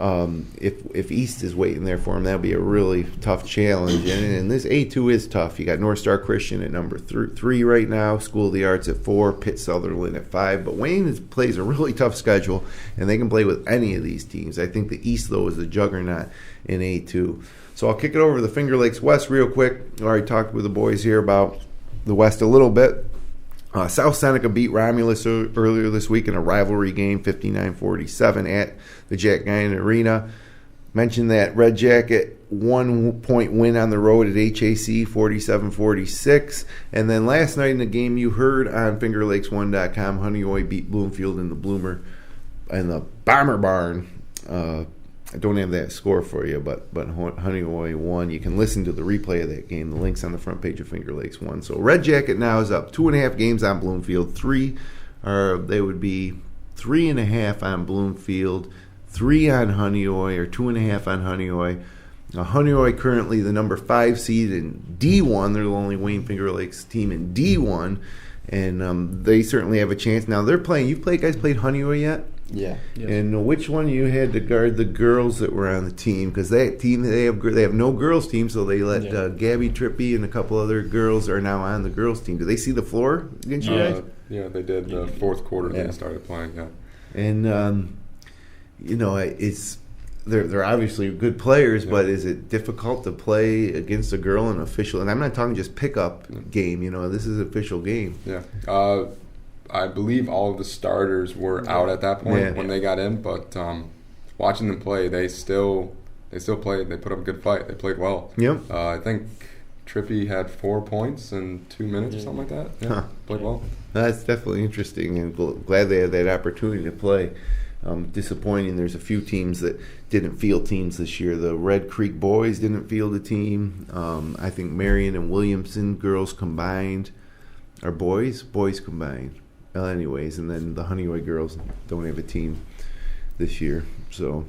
if East is waiting there for them, that'll be a really tough challenge. And this A2 is tough. You got North Star Christian at number 3 right now, School of the Arts at 4, Pitt Sutherland at 5. But Wayne plays a really tough schedule, and they can play with any of these teams. I think the East, though, is the juggernaut in A2. So I'll kick it over to the Finger Lakes West real quick. I already talked with the boys here about the West a little bit. South Seneca beat Romulus earlier this week in a rivalry game, 59-47 at the Jack Guyan Arena. Mentioned that Red Jacket 1-point win on the road at HAC, 47-46. And then last night in the game you heard on FingerLakes1.com, Honeoye beat Bloomfield in the Bomber Barn. I don't have that score for you, but Honeoye won. You can listen to the replay of that game. The link's on the front page of Finger Lakes 1. So Red Jacket now is up 2.5 games on Bloomfield. They would be 3.5 on Bloomfield, 3 on Honeoye, or 2.5 on Honeoye. Honeoye currently the number 5 seed in D1. They're the only Wayne Finger Lakes team in D1. and they certainly have a chance. Now they're playing. You guys played Honeywell yet? Yeah. Yes. And which one you had to guard the girls that were on the team? Because that team they have no girls team, so they let Gabby Trippy and a couple other girls are now on the girls team. Do they see the floor against you guys? Yeah, they did. The fourth quarter they started playing. Yeah, and it's they're obviously good players, but is it difficult to play against a girl in an official? And I'm not talking just pickup game. This is an official game. Yeah. I believe all of the starters were out at that point when they got in, but watching them play, they still played. They put up a good fight. They played well. Yep. I think Trippy had 4 points in 2 minutes or something like that. Yeah, played well. That's definitely interesting, and glad they had that opportunity to play. Disappointing. There's a few teams that didn't field teams this year. The Red Creek boys didn't field a team. I think Marion and Williamson girls combined, or boys combined. Anyways, and then the Honeywell girls don't have a team this year. So,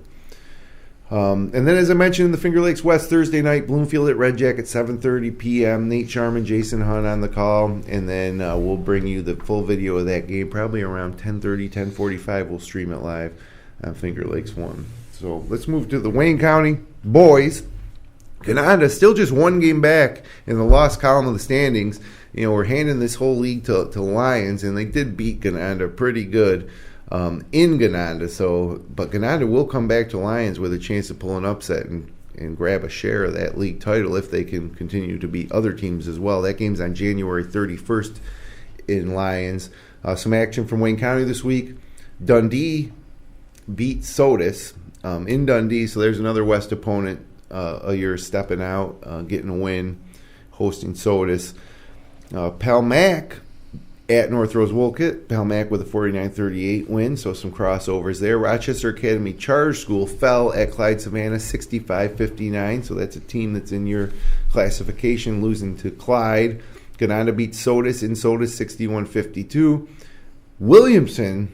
and then as I mentioned, the Finger Lakes West Thursday night, Bloomfield at Red Jacket, 7:30 p.m. Nate Sharman, Jason Hunt on the call, and then we'll bring you the full video of that game probably around 10:30, 10:45. We'll stream it live on Finger Lakes 1. So let's move to the Wayne County boys. Gananda still just one game back in the lost column of the standings. We're handing this whole league to Lions, and they did beat Gananda pretty good in Gananda. But Gananda will come back to Lions with a chance to pull an upset and grab a share of that league title if they can continue to beat other teams as well. That game's on January 31st in Lions. Some action from Wayne County this week. Dundee beat Sodus in Dundee, so there's another West opponent a year stepping out, getting a win, hosting Sodus. Palmac at North Rose Wolcott. Palmac with a 49-38 win, so some crossovers there. Rochester Academy Charter School fell at Clyde Savannah 65-59, so that's a team that's in your classification, losing to Clyde. Gananda beat Sodus in Sodus 61-52. Williamson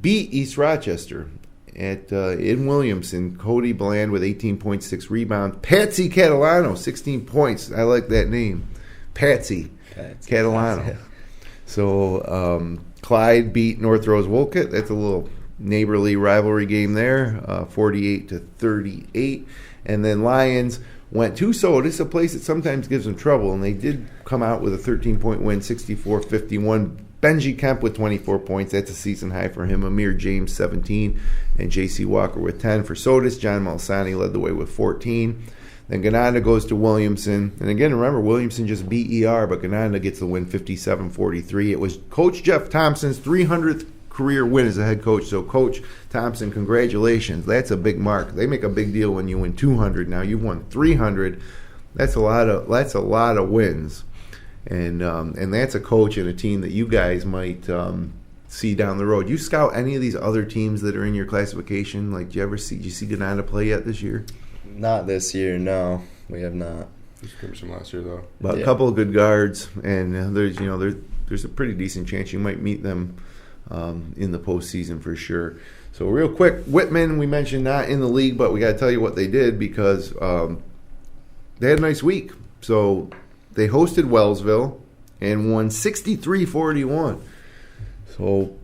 beat East Rochester in Williamson. Cody Bland with 18.6 rebounds. Patsy Catalano, 16 points. I like that name. Patsy Catalano. So Clyde beat North Rose Wolcott. That's a little neighborly rivalry game there, 48-38. And then Lions went to Sodus, a place that sometimes gives them trouble, and they did come out with a 13-point win, 64-51. Benji Kemp with 24 points. That's a season high for him. Amir James, 17. And J.C. Walker with 10. For Sodus, John Malsani led the way with 14. Then Gananda goes to Williamson. And again, remember, Williamson just beat ER, but Gananda gets the win 57-43. It was Coach Jeff Thompson's 300th career win as a head coach. So, Coach Thompson, congratulations. That's a big mark. They make a big deal when you win 200. Now you've won 300. That's a lot of wins. And that's a coach and a team that you guys might see down the road. You scout any of these other teams that are in your classification? Like, did you see Gananda play yet this year? Not this year, no. We have not. Scrimmage from last year, though. But a couple of good guards, and there's a pretty decent chance you might meet them in the postseason for sure. So real quick, Whitman, we mentioned not in the league, but we got to tell you what they did because they had a nice week. So they hosted Wellsville and won 63-41. So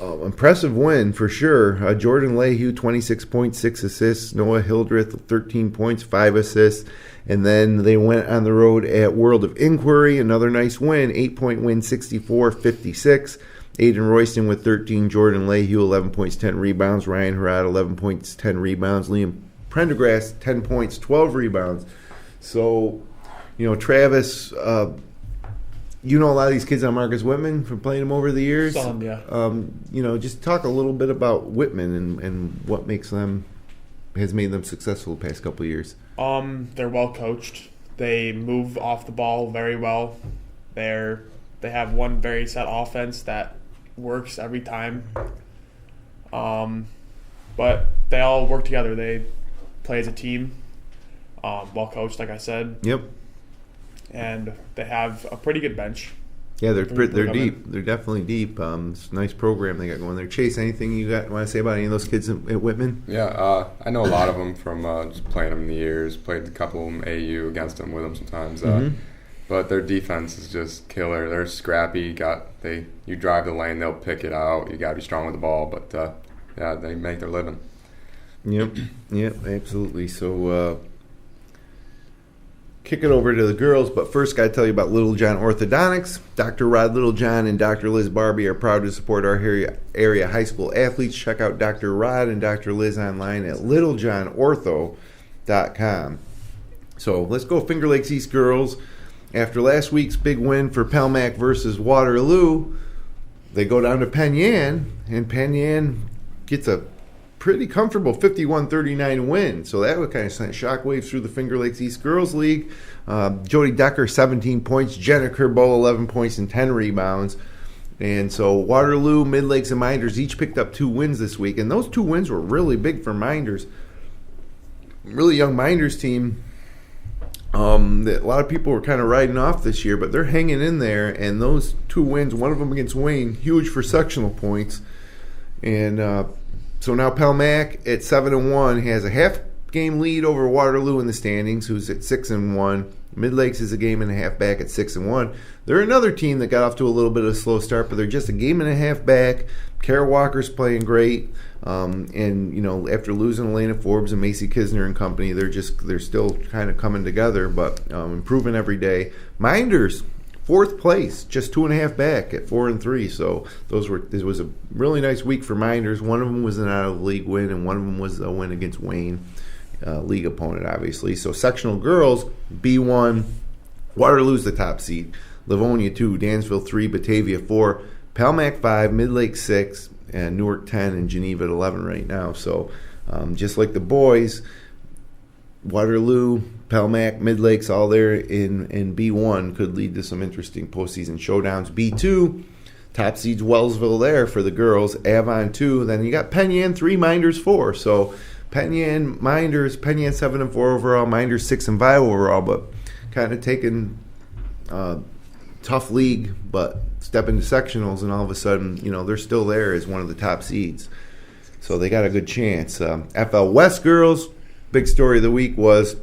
impressive win for sure. Jordan Lehue, 26.6 assists. Noah Hildreth, 13 points, 5 assists. And then they went on the road at World of Inquiry, another nice win, 8-point win, 64-56. Aiden Royston with 13, Jordan Lehue, 11 points, 10 rebounds. Ryan Harrod, 11 points, 10 rebounds. Liam Prendergrass, 10 points, 12 rebounds. So, Travis, a lot of these kids on Marcus Whitman from playing them over the years. Some, yeah. Just talk a little bit about Whitman and what has made them successful the past couple of years. They're well coached. They move off the ball very well. They have one very set offense that works every time. But they all work together. They play as a team. Well coached, like I said. Yep. And they have a pretty good bench. Yeah, they're deep. They're definitely deep. It's a nice program they got going there. Chase, anything you want to say about any of those kids at Whitman? Yeah, I know a lot of them from just playing them in the years. Played a couple of them AU against them with them sometimes. But their defense is just killer. They're scrappy. You drive the lane, they'll pick it out. You got to be strong with the ball. But, they make their living. Yep, absolutely. So, kick it over to the girls, but first got to tell you about Littlejohn Orthodontics. Dr. Rod Littlejohn and Dr. Liz Barbie are proud to support our area high school athletes. Check out Dr. Rod and Dr. Liz online at littlejohnortho.com. So let's go Finger Lakes East girls. After last week's big win for Pelmac versus Waterloo, they go down to Penn Yan, and Penn Yan gets a pretty comfortable 51-39 win. So that would kind of send shockwaves through the Finger Lakes East Girls League. Jody Decker, 17 points. Jenna Kerbo, 11 points and 10 rebounds. And so Waterloo, Mid-Lakes, and Minders each picked up 2 wins this week. And those 2 wins were really big for Minders. Really young Minders team that a lot of people were kind of riding off this year, but they're hanging in there. And those 2 wins, one of them against Wayne, huge for sectional points. And so now Pelmac at 7-1 has a half-game lead over Waterloo in the standings, who's at 6-1. Mid-Lakes is a game and a half back at 6-1. They're another team that got off to a little bit of a slow start, but they're just a game and a half back. Kara Walker's playing great, and after losing Elena Forbes and Macy Kisner and company, they're still kind of coming together, but improving every day. Minders, 4th place, just 2.5 back at 4-3. So it was a really nice week for Minders. One of them was an out-of-league win, and one of them was a win against Wayne, league opponent, obviously. So sectional girls, B1, Waterloo's the top seed. Livonia 2, Dansville 3, Batavia 4, Pelmac 5, Mid-Lake 6, and Newark 10, and Geneva at 11 right now. So just like the boys, Waterloo, Pelmac, Mid-Lakes, all there in B1 could lead to some interesting postseason showdowns. B2, top seeds Wellsville there for the girls, Avon 2. Then you got Penn Yan 3, Minders 4. So Penn Yan, Minders, Penn Yan 7-4 overall, Minders 6-5 overall, but kind of taking tough league, but step into sectionals, and all of a sudden, they're still there as one of the top seeds. So they got a good chance. FL West girls, big story of the week was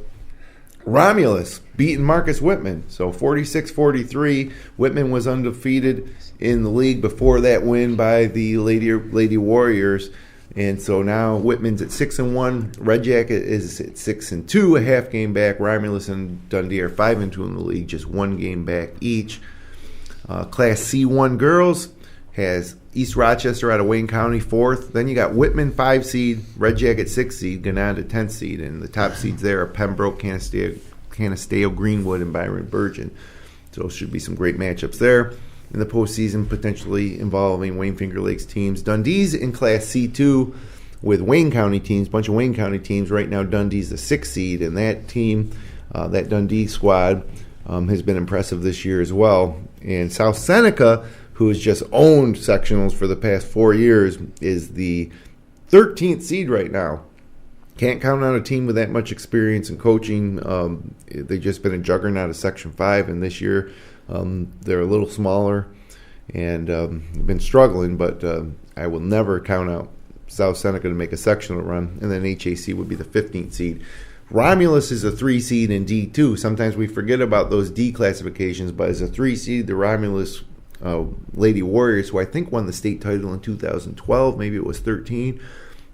Romulus beating Marcus Whitman. So 46-43. Whitman was undefeated in the league before that win by the Lady Warriors. And so now Whitman's at 6-1. Red Jacket is at 6-2, a half game back. Romulus and Dundee are 5-2 in the league, just 1 game back each. Class C1 girls has East Rochester out of Wayne County 4th. Then you got Whitman 5 seed, Red Jacket 6 seed, Gananda 10 seed, and the top seeds there are Pembroke, Canasteo, Greenwood, and Byron Burgeon. So should be some great matchups there in the postseason, potentially involving Wayne Finger Lakes teams. Dundee's in Class C2 with Wayne County teams, bunch of Wayne County teams. Right now Dundee's the 6th seed, and that team, that Dundee squad, has been impressive this year as well. And South Seneca, who has just owned sectionals for the past 4 years, is the 13th seed right now. Can't count on a team with that much experience in coaching. They've just been a juggernaut of Section 5, and this year they're a little smaller and been struggling, but I will never count out South Seneca to make a sectional run. And then HAC would be the 15th seed. Romulus is a 3 seed in D2. Sometimes we forget about those D classifications, but as a 3 seed, the Romulus Lady Warriors, who I think won the state title in 2012, maybe it was 13.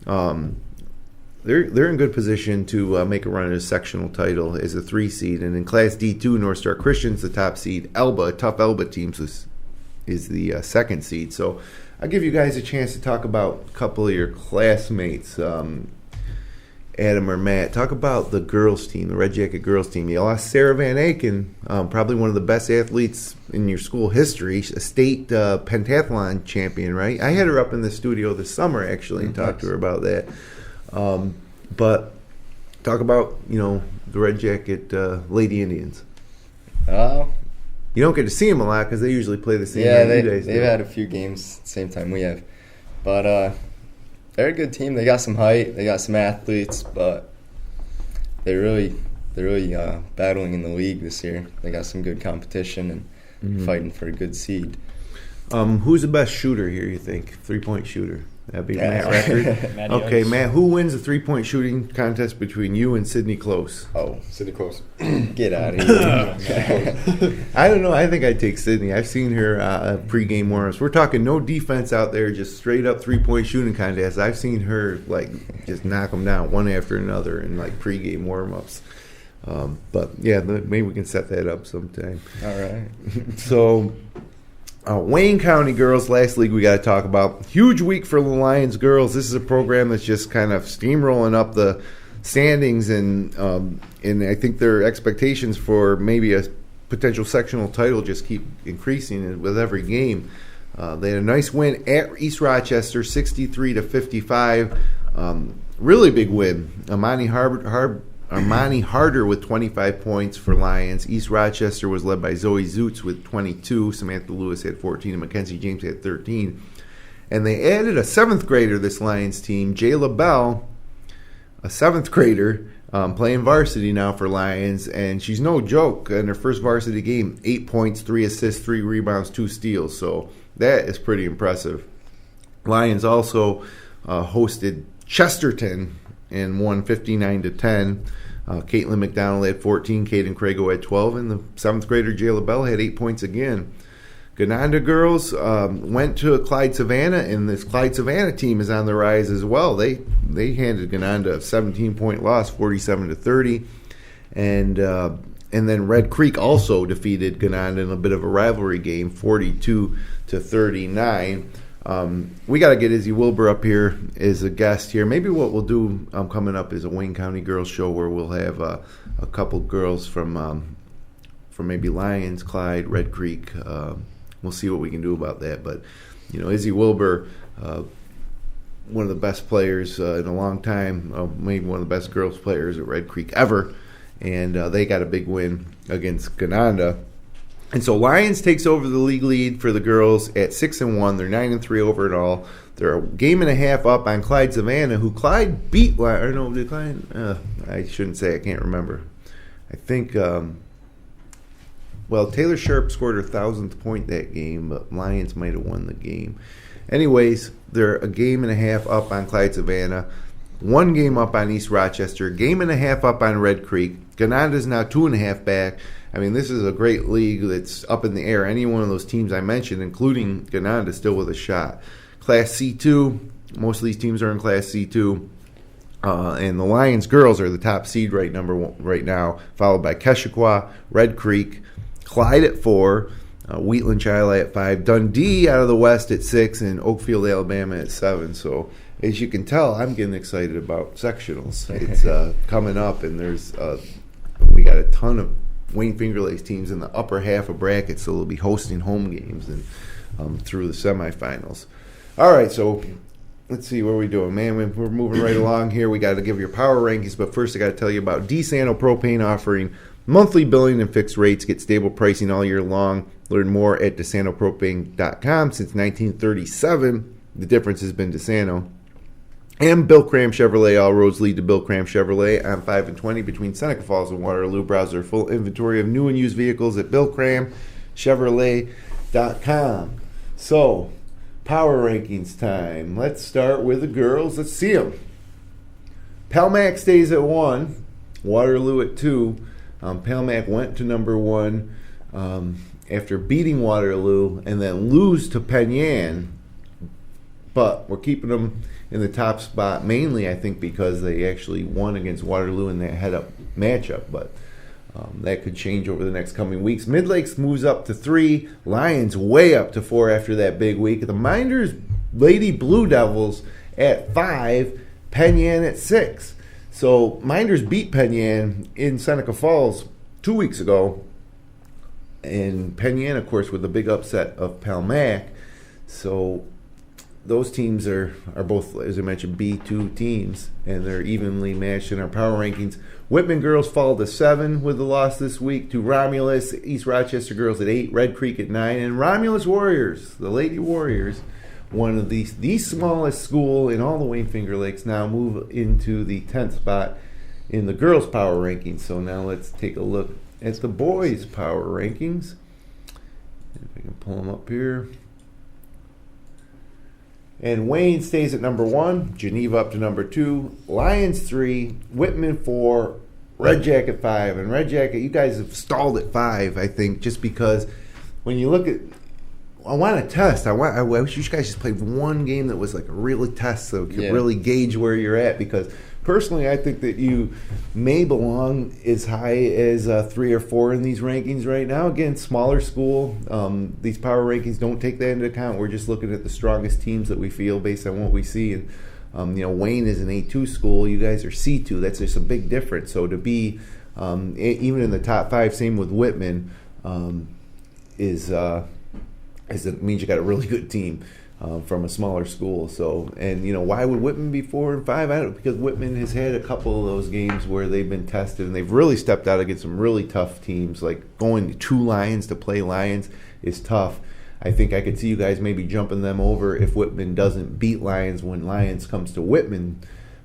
They're in good position to make a run at a sectional title as a 3 seed. And in Class D2, North Star Christian's the top seed. Elba, a tough Elba team, is the 2nd seed. So I'll give you guys a chance to talk about a couple of your classmates. Adam or Matt, talk about the girls team, the Red Jacket girls team. You lost Sarah Van Aken, probably one of the best athletes in your school history, a state pentathlon champion, right? I had her up in the studio this summer, actually, and talked to her about that. But talk about, the Red Jacket Lady Indians. You don't get to see them a lot because they usually play the same days. They've had a few games at the same time we have. But they're a good team. They got some height. They got some athletes, but they're really battling in the league this year. They got some good competition and fighting for a good seed. Who's the best shooter here, you think? 3-point shooter. That'd be Matt record. Okay, Matt, who wins the 3-point shooting contest between you and Sydney Close? Oh, Sydney Close. get out of here. I don't know. I think I'd take Sydney. I've seen her pregame warm-ups. We're talking no defense out there, just straight up 3-point shooting contest. I've seen her just knock them down one after another in pregame warm-ups. But yeah, maybe we can set that up sometime. All right. So, Wayne County girls, last league we got to talk about. Huge week for the Lions girls. This is a program that's just kind of steamrolling up the standings, and I think their expectations for maybe a potential sectional title just keep increasing with every game. They had a nice win at East Rochester, 63-55. Really big win. Armani Harder with 25 points for Lions. East Rochester was led by Zoe Zoots with 22. Samantha Lewis had 14, and Mackenzie James had 13. And they added a 7th grader, this Lions team, Jayla Bell, a 7th grader, playing varsity now for Lions. And she's no joke. In her first varsity game, 8 points, 3 assists, 3 rebounds, 2 steals. So that is pretty impressive. Lions also hosted Chesterton and won 59-10. Caitlin McDonald had 14, Caden Crago had 12, and the 7th grader Jayla Bell had 8 points again. Gananda girls went to Clyde Savannah, and this Clyde Savannah team is on the rise as well. They handed Gananda a 17-point loss, 47-30, and then Red Creek also defeated Gananda in a bit of a rivalry game, 42-39. We got to get Izzy Wilbur up here as a guest here. Maybe what we'll do coming up is a Wayne County Girls show where we'll have a couple girls from maybe Lions, Clyde, Red Creek. We'll see what we can do about that. But, Izzy Wilbur, one of the best players in a long time, maybe one of the best girls players at Red Creek ever. And they got a big win against Gananda. And so Lions takes over the league lead for the girls at 6-1. They're 9-3 overall. They're a game and a half up on Clyde Savannah, who Clyde beat. Or no, did Clyde? I shouldn't say. I can't remember. I think. Taylor Sharp scored her 1,000th point that game, but Lions might have won the game. Anyways, they're a game and a half up on Clyde Savannah. 1 game up on East Rochester. Game and a half up on Red Creek. Gananda's now 2.5 back. I mean, this is a great league that's up in the air. Any one of those teams I mentioned, including Gananda, still with a shot. Class C2, most of these teams are in Class C2. And the Lions girls are the top seed right now, followed by Keshequa, Red Creek, Clyde at 4, Wheatland Chila at 5, Dundee out of the West at 6, and Oakfield, Alabama at 7. So, as you can tell, I'm getting excited about sectionals. It's coming up, and we got a ton of Wayne Finger Lakes teams in the upper half of brackets, so they'll be hosting home games and through the semifinals. All right, so let's see what we're doing, man. We're moving right along here. We got to give your power rankings, but first I got to tell you about DeSanto Propane offering monthly billing and fixed rates. Get stable pricing all year long. Learn more at DeSantoPropane.com. Since 1937, the difference has been DeSanto. And Bill Cram Chevrolet. All roads lead to Bill Cram Chevrolet on 5 and 20 between Seneca Falls and Waterloo. Browse their full inventory of new and used vehicles at BillCramChevrolet.com. So, power rankings time. Let's start with the girls. Let's see them. Palmac stays at 1. Waterloo at 2. Palmac went to number 1 after beating Waterloo and then lose to Penn Yan. But we're keeping them in the top spot, mainly I think because they actually won against Waterloo in that head-up matchup, but that could change over the next coming weeks. Midlakes moves up to 3, Lions way up to 4 after that big week. The Minders Lady Blue Devils at 5, Penn Yan at 6. So Minders beat Penn Yan in Seneca Falls 2 weeks ago, and Penn Yan, of course, with the big upset of Palmac. So those teams are both, as I mentioned, B2 teams, and they're evenly matched in our power rankings. Whitman girls fall to 7 with the loss this week to Romulus. East Rochester girls at 8, Red Creek at 9, and Romulus Warriors, the Lady Warriors, one of the smallest school in all the Wayne Finger Lakes, now move into the 10th spot in the girls' power rankings. So now let's take a look at the boys' power rankings. If I can pull them up here. And Wayne stays at number 1, Geneva up to number 2, Lions 3, Whitman 4, Red Jacket 5. And Red Jacket, you guys have stalled at 5, I think, just because when you look at, I want to test. I wish you guys just played one game that was like a really test so we could really gauge where you're at, because personally, I think that you may belong as high as 3 or 4 in these rankings right now. Again, smaller school. These power rankings don't take that into account. We're just looking at the strongest teams that we feel based on what we see. And Wayne is an A2 school. You guys are C2. That's just a big difference. So to be even in the top 5, same with Whitman, it means you got a really good team. From a smaller school. So, and why would Whitman be 4 and 5? I don't know, because Whitman has had a couple of those games where they've been tested and they've really stepped out against some really tough teams. Like going to Lions to play Lions is tough. I think I could see you guys maybe jumping them over if Whitman doesn't beat Lions when Lions comes to Whitman.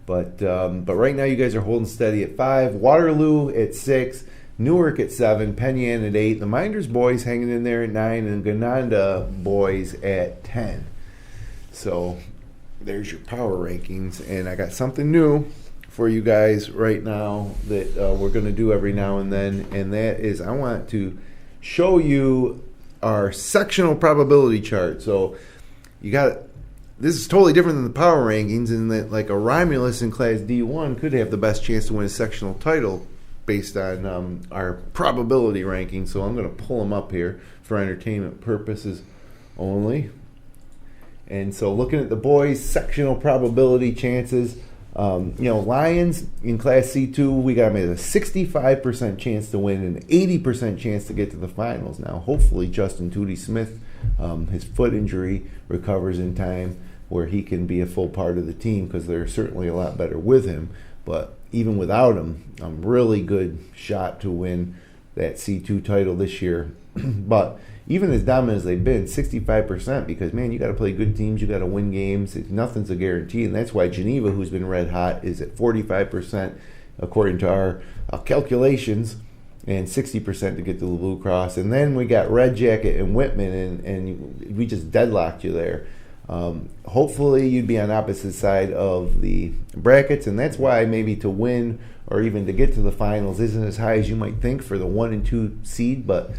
But right now you guys are holding steady at 5. Waterloo at 6. Newark at 7, Penn Yan at 8. The Minders boys hanging in there at 9, and Gananda boys at 10. So there's your power rankings, and I got something new for you guys right now that we're going to do every now and then, and that is I want to show you our sectional probability chart. So this is totally different than the power rankings in that like a Romulus in Class D1 could have the best chance to win a sectional title based on our probability ranking. So I'm going to pull them up here for entertainment purposes only. And so looking at the boys' sectional probability chances, Lions in Class C2, we got them at a 65% chance to win and an 80% chance to get to the finals. Now, hopefully Justin Tootie Smith, his foot injury recovers in time where he can be a full part of the team, because they're certainly a lot better with him. But even without him, really good shot to win that C2 title this year. But even as dominant as they've been, 65%, because, man, you got to play good teams, you got to win games. Nothing's a guarantee, and that's why Geneva, who's been red hot, is at 45% according to our calculations, and 60% to get to the Blue Cross. And then we got Red Jacket and Whitman, and we just deadlocked you there. Hopefully you'd be on opposite side of the brackets, and that's why maybe to win or even to get to the finals isn't as high as you might think for the 1 and 2 seed. But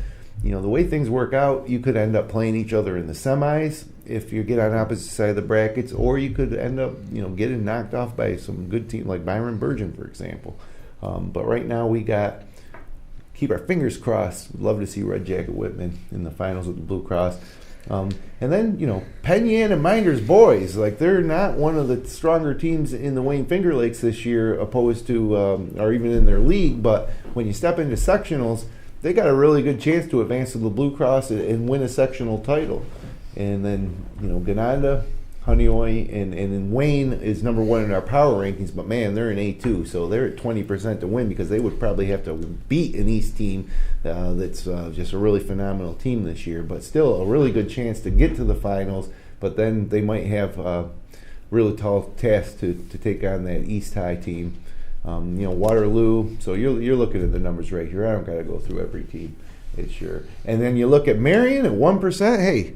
the way things work out, you could end up playing each other in the semis if you get on opposite side of the brackets, or you could end up getting knocked off by some good team like Byron Burgeon, for example. But right now we keep our fingers crossed. We'd love to see Red Jacket Whitman in the finals with the Blue Cross. And then, Penn Yan and Minders boys, like they're not one of the stronger teams in the Wayne Finger Lakes this year, opposed to, or even in their league. But when you step into sectionals, they got a really good chance to advance to the Blue Cross and win a sectional title. And then, Gananda, Honeoye, and Wayne is number 1 in our power rankings, but man, they're in A2, so they're at 20% to win, because they would probably have to beat an East team that's just a really phenomenal team this year, but still a really good chance to get to the finals. But then they might have a really tall task to take on that East High team. Waterloo, so you're looking at the numbers right here. I don't got to go through every team. It's sure. And then you look at Marion at 1%. Hey,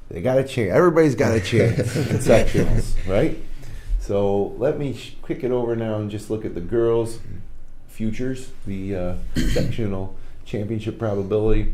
they got a chance. Everybody's got a chance in sectionals, right? So let me kick it over now and just look at the girls' futures, the sectional championship probability.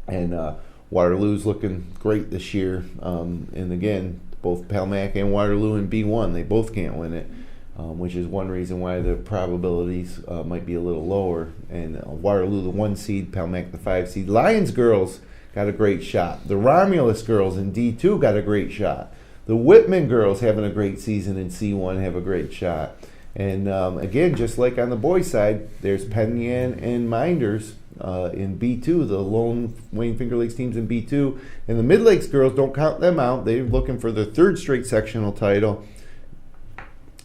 And Waterloo's looking great this year. And again, both Palmac and Waterloo in B1, they both can't win it. Which is one reason why the probabilities might be a little lower. And Waterloo, the 1 seed, Palmac, the 5 seed. Lions girls got a great shot. The Romulus girls in D2 got a great shot. The Whitman girls having a great season in C1 have a great shot. And again, just like on the boys' side, there's Penn Yan and Minders in B2, the lone Wayne Finger Lakes teams in B2. And the Mid Lakes girls, don't count them out. They're looking for their 3rd straight sectional title.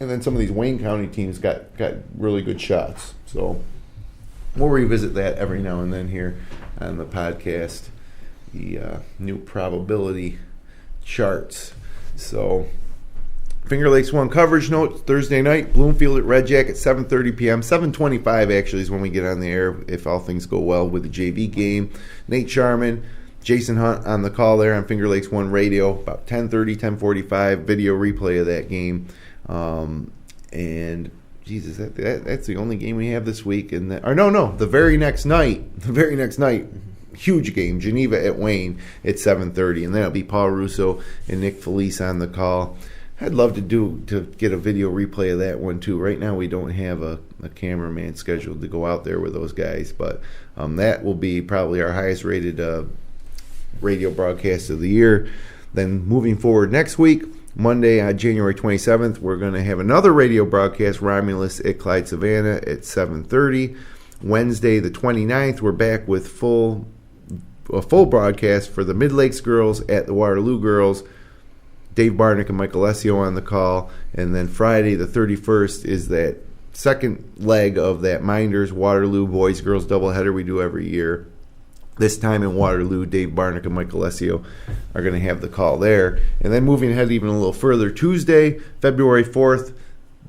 And then some of these Wayne County teams got really good shots. So we'll revisit that every now and then here on the podcast, the new probability charts. So Finger Lakes 1 coverage note, Thursday night, Bloomfield at Red Jacket, 7:30 p.m. 7:25 actually is when we get on the air if all things go well with the JV game. Nate Sharman, Jason Hunt on the call there on Finger Lakes 1 Radio, about 10:30, 10:45, video replay of that game. And Jesus, that's the only game we have this week. And the very next night, huge game, Geneva at Wayne at 7:30, and then it'll be Paul Russo and Nick Felice on the call. I'd love to get a video replay of that one too. Right now we don't have a cameraman scheduled to go out there with those guys, but that will be probably our highest rated radio broadcast of the year. Then moving forward next week, Monday, January 27th, we're going to have another radio broadcast, Romulus at Clyde Savannah at 7:30. Wednesday, the 29th, we're back with a full broadcast for the Mid-Lakes girls at the Waterloo girls. Dave Barnick and Michael Alessio on the call. And then Friday, the 31st, is that second leg of that Minders Waterloo boys-girls doubleheader we do every year. This time in Waterloo, Dave Barnick and Michael Alessio are going to have the call there. And then moving ahead even a little further, Tuesday, February 4th,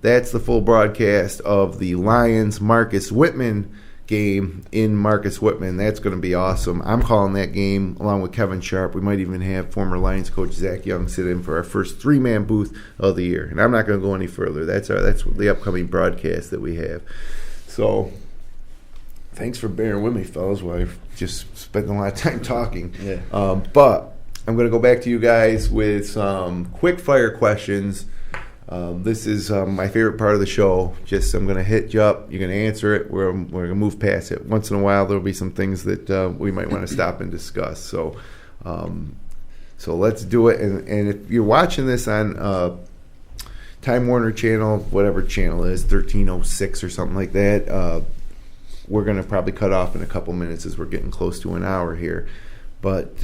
that's the full broadcast of the Lions Marcus Whitman game in Marcus Whitman. That's going to be awesome. I'm calling that game along with Kevin Sharp. We might even have former Lions coach Zach Young sit in for our first three-man booth of the year. And I'm not going to go any further. That's the upcoming broadcast that we have. So thanks for bearing with me, fellas, while I've just spent a lot of time talking. Yeah. But I'm going to go back to you guys with some quick-fire questions. This is my favorite part of the show. I'm going to hit you up. You're going to answer it. We're going to move past it. Once in a while, there will be some things that we might want to stop and discuss. So let's do it. And if you're watching this on Time Warner channel, whatever channel it is, 1306 or something like that, we're going to probably cut off in a couple minutes as we're getting close to an hour here. But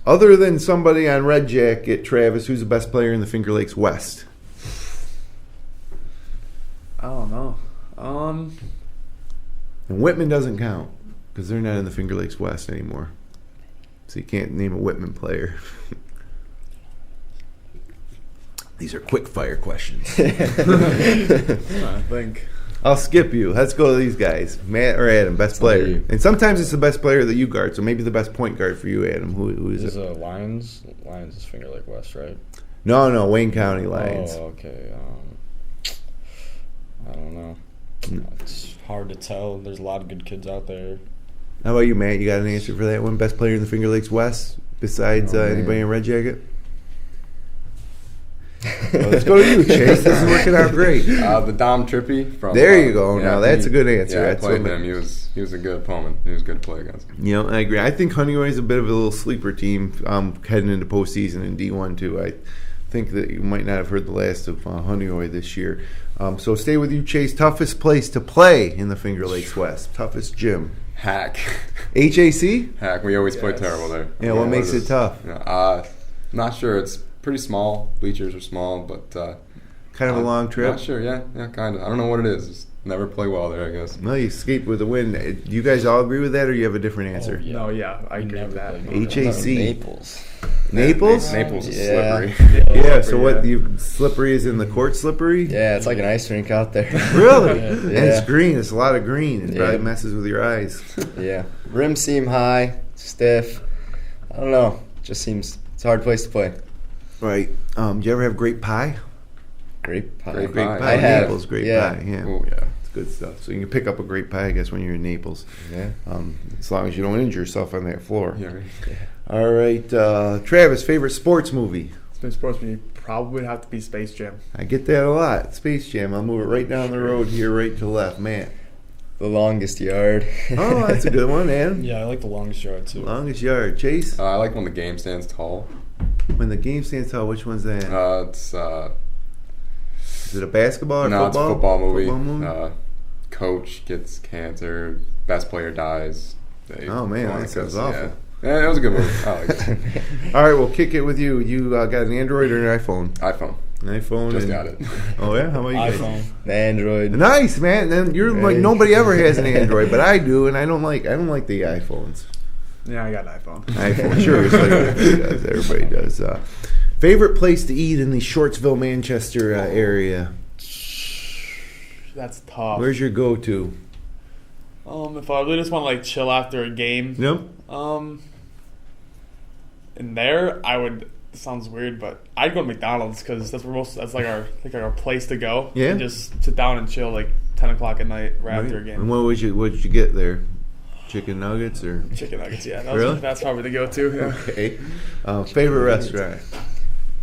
other than somebody on Red Jacket, Travis, who's the best player in the Finger Lakes West? I don't know. And Whitman doesn't count because they're not in the Finger Lakes West anymore. So you can't name a Whitman player. These are quick fire questions. I think. I'll skip you. Let's go to these guys. Matt or Adam, best player. And sometimes it's the best player that you guard, so maybe the best point guard for you, Adam. Who is it? Lions. Lions is Finger Lake West, right? No, Wayne County Lions. Oh, okay. I don't know. It's hard to tell. There's a lot of good kids out there. How about you, Matt? You got an answer for that one? Best player in the Finger Lakes West besides anybody in Red Jacket? Well, let's go to you, Chase. This is working out great. The Dom Trippy from. There you go. Now that's a good answer. Yeah, I that's played him. He was a good opponent. He was good to play against. I agree. I think Honeyway is a bit of a little sleeper team heading into postseason in D1 too. I think that you might not have heard the last of Honeyway this year. So stay with you, Chase. Toughest place to play in the Finger Lakes West. Toughest gym. Hack. HAC? Hack. We always play terrible there. Yeah. What makes it tough? Not sure. It's pretty small. Bleachers are small, but kind of a long trip. Not sure. Yeah, kind of. I don't know what it is. Just never play well there, I guess. Well, you escaped with a win. Do you guys all agree with that, or you have a different answer? Yeah. No, yeah, I agree with that. HAC. Naples. Naples? Naples is slippery. Yeah. So what? Slippery is in the court slippery? Yeah, it's like an ice rink out there. Really? Yeah. And it's green. It's a lot of green. It probably messes with your eyes. Yeah. Rims seem high, stiff. I don't know. It's a hard place to play. Right. Do you ever have grape pie? Grape pie. Grape pie. I have. Naples grape pie. Yeah. Oh yeah. It's good stuff. So you can pick up a grape pie, I guess, when you're in Naples. Yeah. As long as you don't injure yourself on that floor. Yeah. Right. All right. Travis, favorite sports movie? Sports movie probably would have to be Space Jam. I get that a lot. Space Jam. I'll move it right down the road here, right to left. Matt. The Longest Yard. Oh, that's a good one, Adam. Yeah, I like The Longest Yard, too. Longest Yard. Chase? I like when the game stands tall. When the game stands tall, which one's that? It's Is it a basketball or no, football? it's a football movie. Football movie? Coach gets cancer. Best player dies. Oh, man, that sounds awful. Yeah, it was a good movie. I like it. All right, we'll kick it with you. You got an Android or an iPhone? iPhone. An iPhone. Just got it. Oh, yeah? How about you? iPhone. The Android. Nice, man. Then you're like Hey. nobody ever has an Android, but I do, and I don't like the iPhones. Yeah, I got an iPhone. iPhone, sure. It's like everybody does. Favorite place to eat in the Shortsville, Manchester area? That's tough. Where's your go-to? If I really just want to like chill after a game, Yep. in there, sounds weird, but I'd go to McDonald's because that's like our place to go. Yeah. And just sit down and chill like 10 o'clock at night right after a game. And what did you get there? Chicken nuggets or? Chicken nuggets, yeah. Really? That's probably the go-to. Yeah. Okay. Favorite restaurant?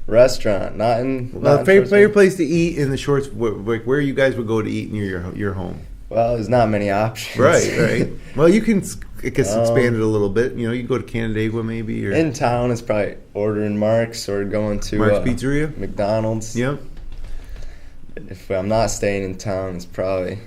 Restaurant, not in. Favorite place to eat in the Shorts, where you guys would go to eat near your home. Well, there's not many options. Right. Well, you can, I guess, expand it a little bit. You can go to Canandaigua maybe. Or In town, it's probably ordering Mark's or going to Mark's Pizzeria? McDonald's. Yep. If I'm not staying in town, it's probably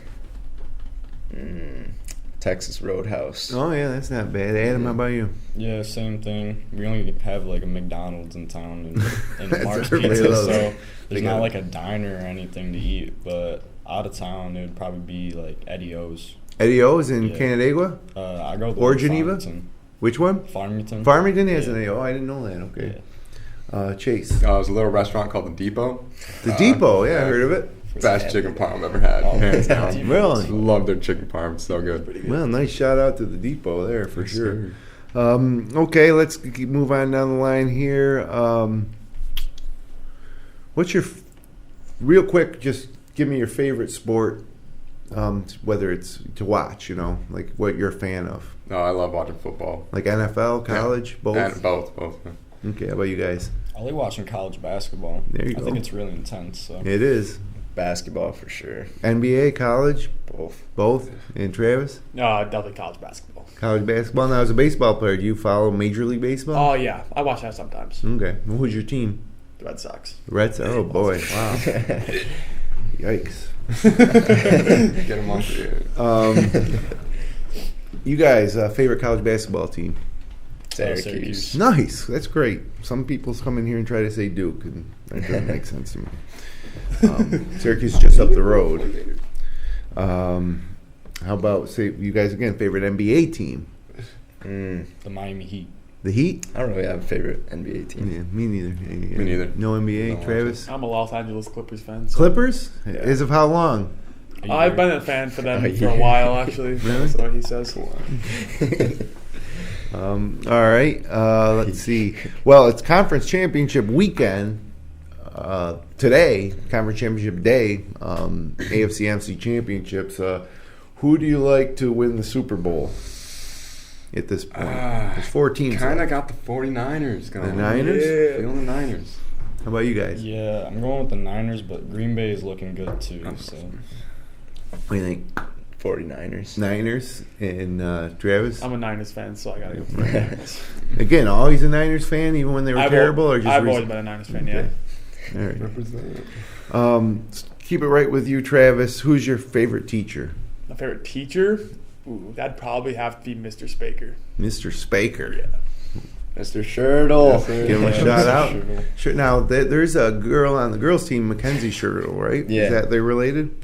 Texas Roadhouse. Oh, yeah, that's not bad. Adam, how about you? Yeah, same thing. We only have like a McDonald's in town and That's Mark's everybody Pizza, loves so it. there's not like a diner or anything to eat. But out of town, it would probably be like Eddie O's. Eddie O's in Yeah. Canandaigua? I go to Or Geneva? Farmington. Which one? Farmington. Farmington has Yeah. an Eddie O. I didn't know that. Okay. Chase. There's a little restaurant called The Depot. The Depot, yeah, I heard of it. Best chicken parm I've ever had. Oh, Hands down. Really? Love their chicken parm. It's so good. Well, nice shout out to the Depot there for Yes, sure. sir. Okay, let's move on down the line here. What's your real quick? Just give me your favorite sport, whether it's to watch. Like what you're a fan of. No, I love watching football. Like NFL, college, both. And both. Okay, how about you guys? I like watching college basketball. There you I go. think it's really intense. So. It is Basketball for sure. NBA, college, Both. And Travis, No, definitely college basketball. college basketball. Now, as a baseball player, do you follow Major League Baseball? Oh, yeah. I watch that sometimes. Okay, who's your team? The Red Sox. Reds. Oh boy, wow, yikes. Get them on the You guys, favorite college basketball team? Syracuse. Nice. That's great. Some people come in here and try to say Duke, and that doesn't make sense to me. Syracuse is just up the road. How about, say, you guys again, favorite NBA team? The Miami Heat. The Heat? I don't really have a favorite NBA team. Yeah, me neither. Me neither. No NBA, No, Travis? I'm a Los Angeles Clippers fan. So Clippers? As of how long? I've been a fan for them A for a year. while, actually. Really? That's what he says. All right. Let's see. Well, it's conference championship weekend today. Conference championship day. AFC NFC championships. Who do you like to win the Super Bowl at this point? There's 4 teams. Kind of left. got the 49ers going. The Niners? Yeah. Feeling the Niners. How about you guys? Yeah, I'm going with the Niners, but Green Bay is looking good too. So What do you think? 49ers. Niners and Travis. I'm a Niners fan, so I got to go for the Niners. Again, always a Niners fan, even when they were terrible, or just I've always recent? been a Niners fan, yeah. All right. Represent. Keep it right with you, Travis. Who's your favorite teacher? My favorite teacher? Ooh, that'd probably have to be Mr. Spaker. Mr. Spaker. Yeah. Mr. Shirtle. Yes, sir. Give him a shout out. Shirtle. Sure. Now, there's a girl on the girls' team, Mackenzie Shirtle, right? Yeah. Is that they related?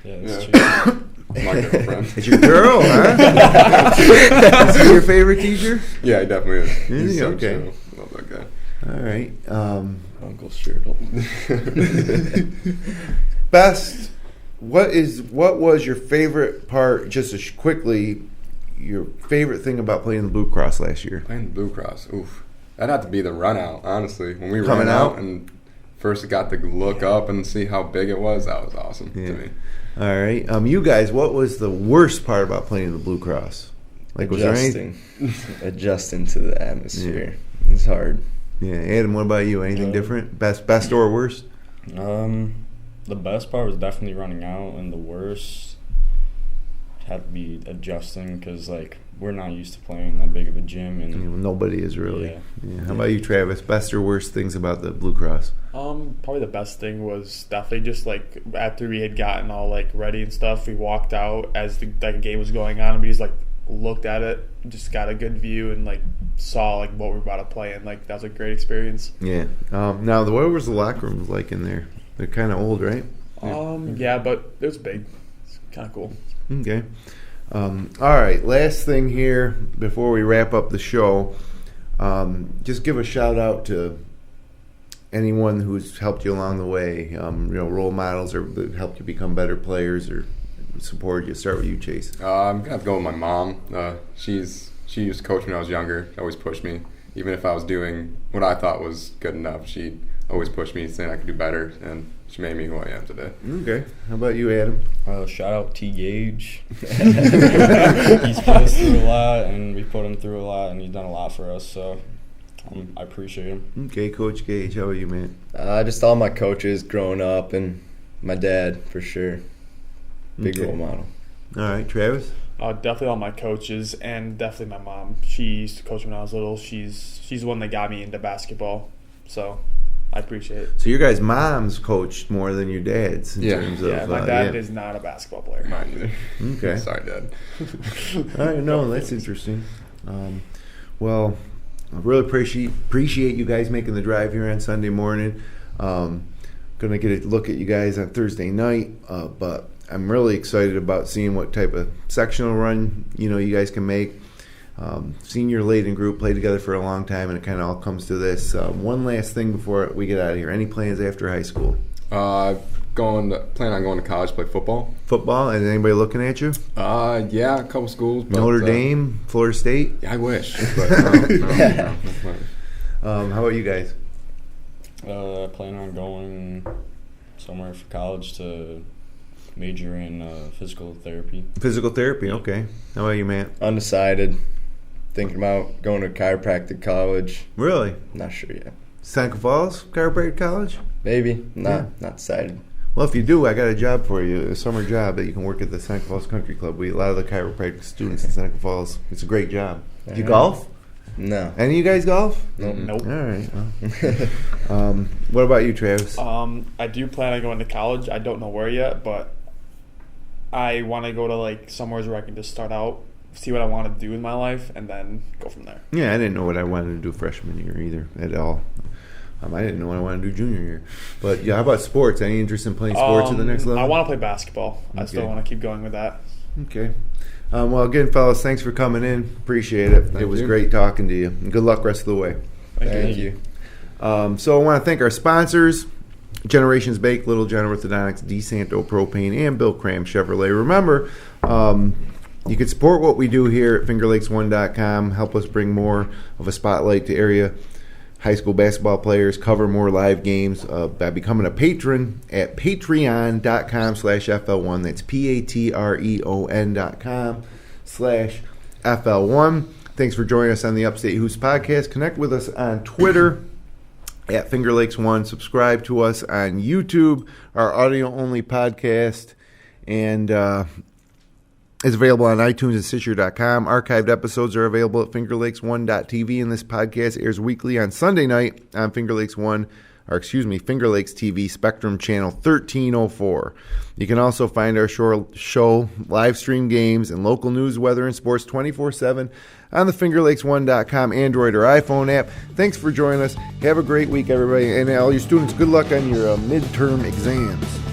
Yeah, that's Yeah. true. My girlfriend. It's your girl, huh? Is he your favorite teacher? Yeah, he definitely is. Is He's he? so Okay. chill. Love that guy. All right. Uncle Shirtle. Best. What was your favorite part? Just quickly, your favorite thing about playing the Blue Cross last year? Playing the Blue Cross. Oof. That'd have to be the run out, honestly. When we Coming ran out? out and first got to look up and see how big it was, that was awesome Yeah. to me. All right. You guys, what was the worst part about playing the Blue Cross? Like, was there anything? Adjusting to the atmosphere. It's hard. Yeah, Adam. What about you? Anything different? Best or worst? The best part was definitely running out, and the worst had to be adjusting because like we're not used to playing that big of a gym, and Nobody is really. Yeah. Yeah. How about you, Travis? Best or worst things about the Blue Cross? Probably the best thing was definitely just like after we had gotten all like ready and stuff, we walked out as the game was going on, and we just like looked at it, just got a good view, and like saw like what we were about to play, and like that was a great experience. Yeah. Now, what was the locker rooms like in there? They're kind of old, right? Yeah, but it was big. It's kind of cool. Okay. All right. Last thing here before we wrap up the show, just give a shout out to anyone who's helped you along the way. Role models or that helped you become better players or supported you. Start with you, Chase. I'm gonna have to go with my mom. She used to coach me when I was younger. Always pushed me. even if I was doing what I thought was good enough, she'd always push me, saying I could do better, and she made me who I am today. Okay. How about you, Adam? Shout out T. Gage. He's put us through a lot, and we put him through a lot, and he's done a lot for us, so I appreciate him. Okay, Coach Gage, how about you, man? Just all my coaches growing up and my dad, for sure. Big role model. All right, Travis? Definitely all my coaches, and definitely my mom. She used to coach when I was little. She's the one that got me into basketball, so I appreciate it. So your guys' moms coached more than your dad's in terms of... Yeah, my dad is not a basketball player. Mine either. Okay. Sorry, Dad. All right, no, that's interesting. Well, I really appreciate you guys making the drive here on Sunday morning. Going to get a look at you guys on Thursday night, but I'm really excited about seeing what type of sectional run you guys can make. Senior Layton group played together for a long time, and it kind of all comes to this. One last thing before we get out of here. Any plans after high school? Plan on going to college, play football. Football? Is anybody looking at you? Yeah, a couple schools. But, Notre Dame, Florida State? Yeah, I wish. But no. How about you guys? I plan on going somewhere for college to major in physical therapy. Physical therapy, okay. How about you, Matt? Undecided. Thinking about going to chiropractic college. Really? Not sure yet. Seneca Falls Chiropractic College? Maybe. Not decided. Well, if you do, I got a job for you, a summer job that you can work at the Seneca Falls Country Club. A lot of the chiropractic students in Seneca Falls. It's a great job. Do you golf? No. Any of you guys golf? Nope. All right. Well. What about you, Travis? I do plan on going to college. I don't know where yet, but I want to go to somewhere where I can just start out, see what I want to do in my life, and then go from there. Yeah, I didn't know what I wanted to do freshman year either at all. I didn't know what I wanted to do junior year. But yeah, how about sports? Any interest in playing sports at the next level? I want to play basketball. Okay. I still want to keep going with that. Okay. Well, again, fellas, thanks for coming in. Appreciate it. It was great talking to you. And good luck rest of the way. Thank you. So I want to thank our sponsors, Generations Bake, Little Gen Orthodontics, DeSanto Propane, and Bill Cram Chevrolet. Remember, you can support what we do here at FingerLakes1.com. Help us bring more of a spotlight to area high school basketball players, cover more live games by becoming a patron at patreon.com/FL1. That's patreon.com/FL1. Thanks for joining us on the Upstate Hoops Podcast. Connect with us on Twitter at FingerLakes1. Subscribe to us on YouTube, our audio-only podcast, and is available on iTunes and Stitcher.com. Archived episodes are available at FingerLakes1.tv, and this podcast airs weekly on Sunday night on Finger Lakes TV Spectrum Channel 1304. You can also find our show live stream games and local news, weather, and sports 24/7 on the FingerLakes1.com Android or iPhone app. Thanks for joining us. Have a great week, everybody. And all your students, good luck on your midterm exams.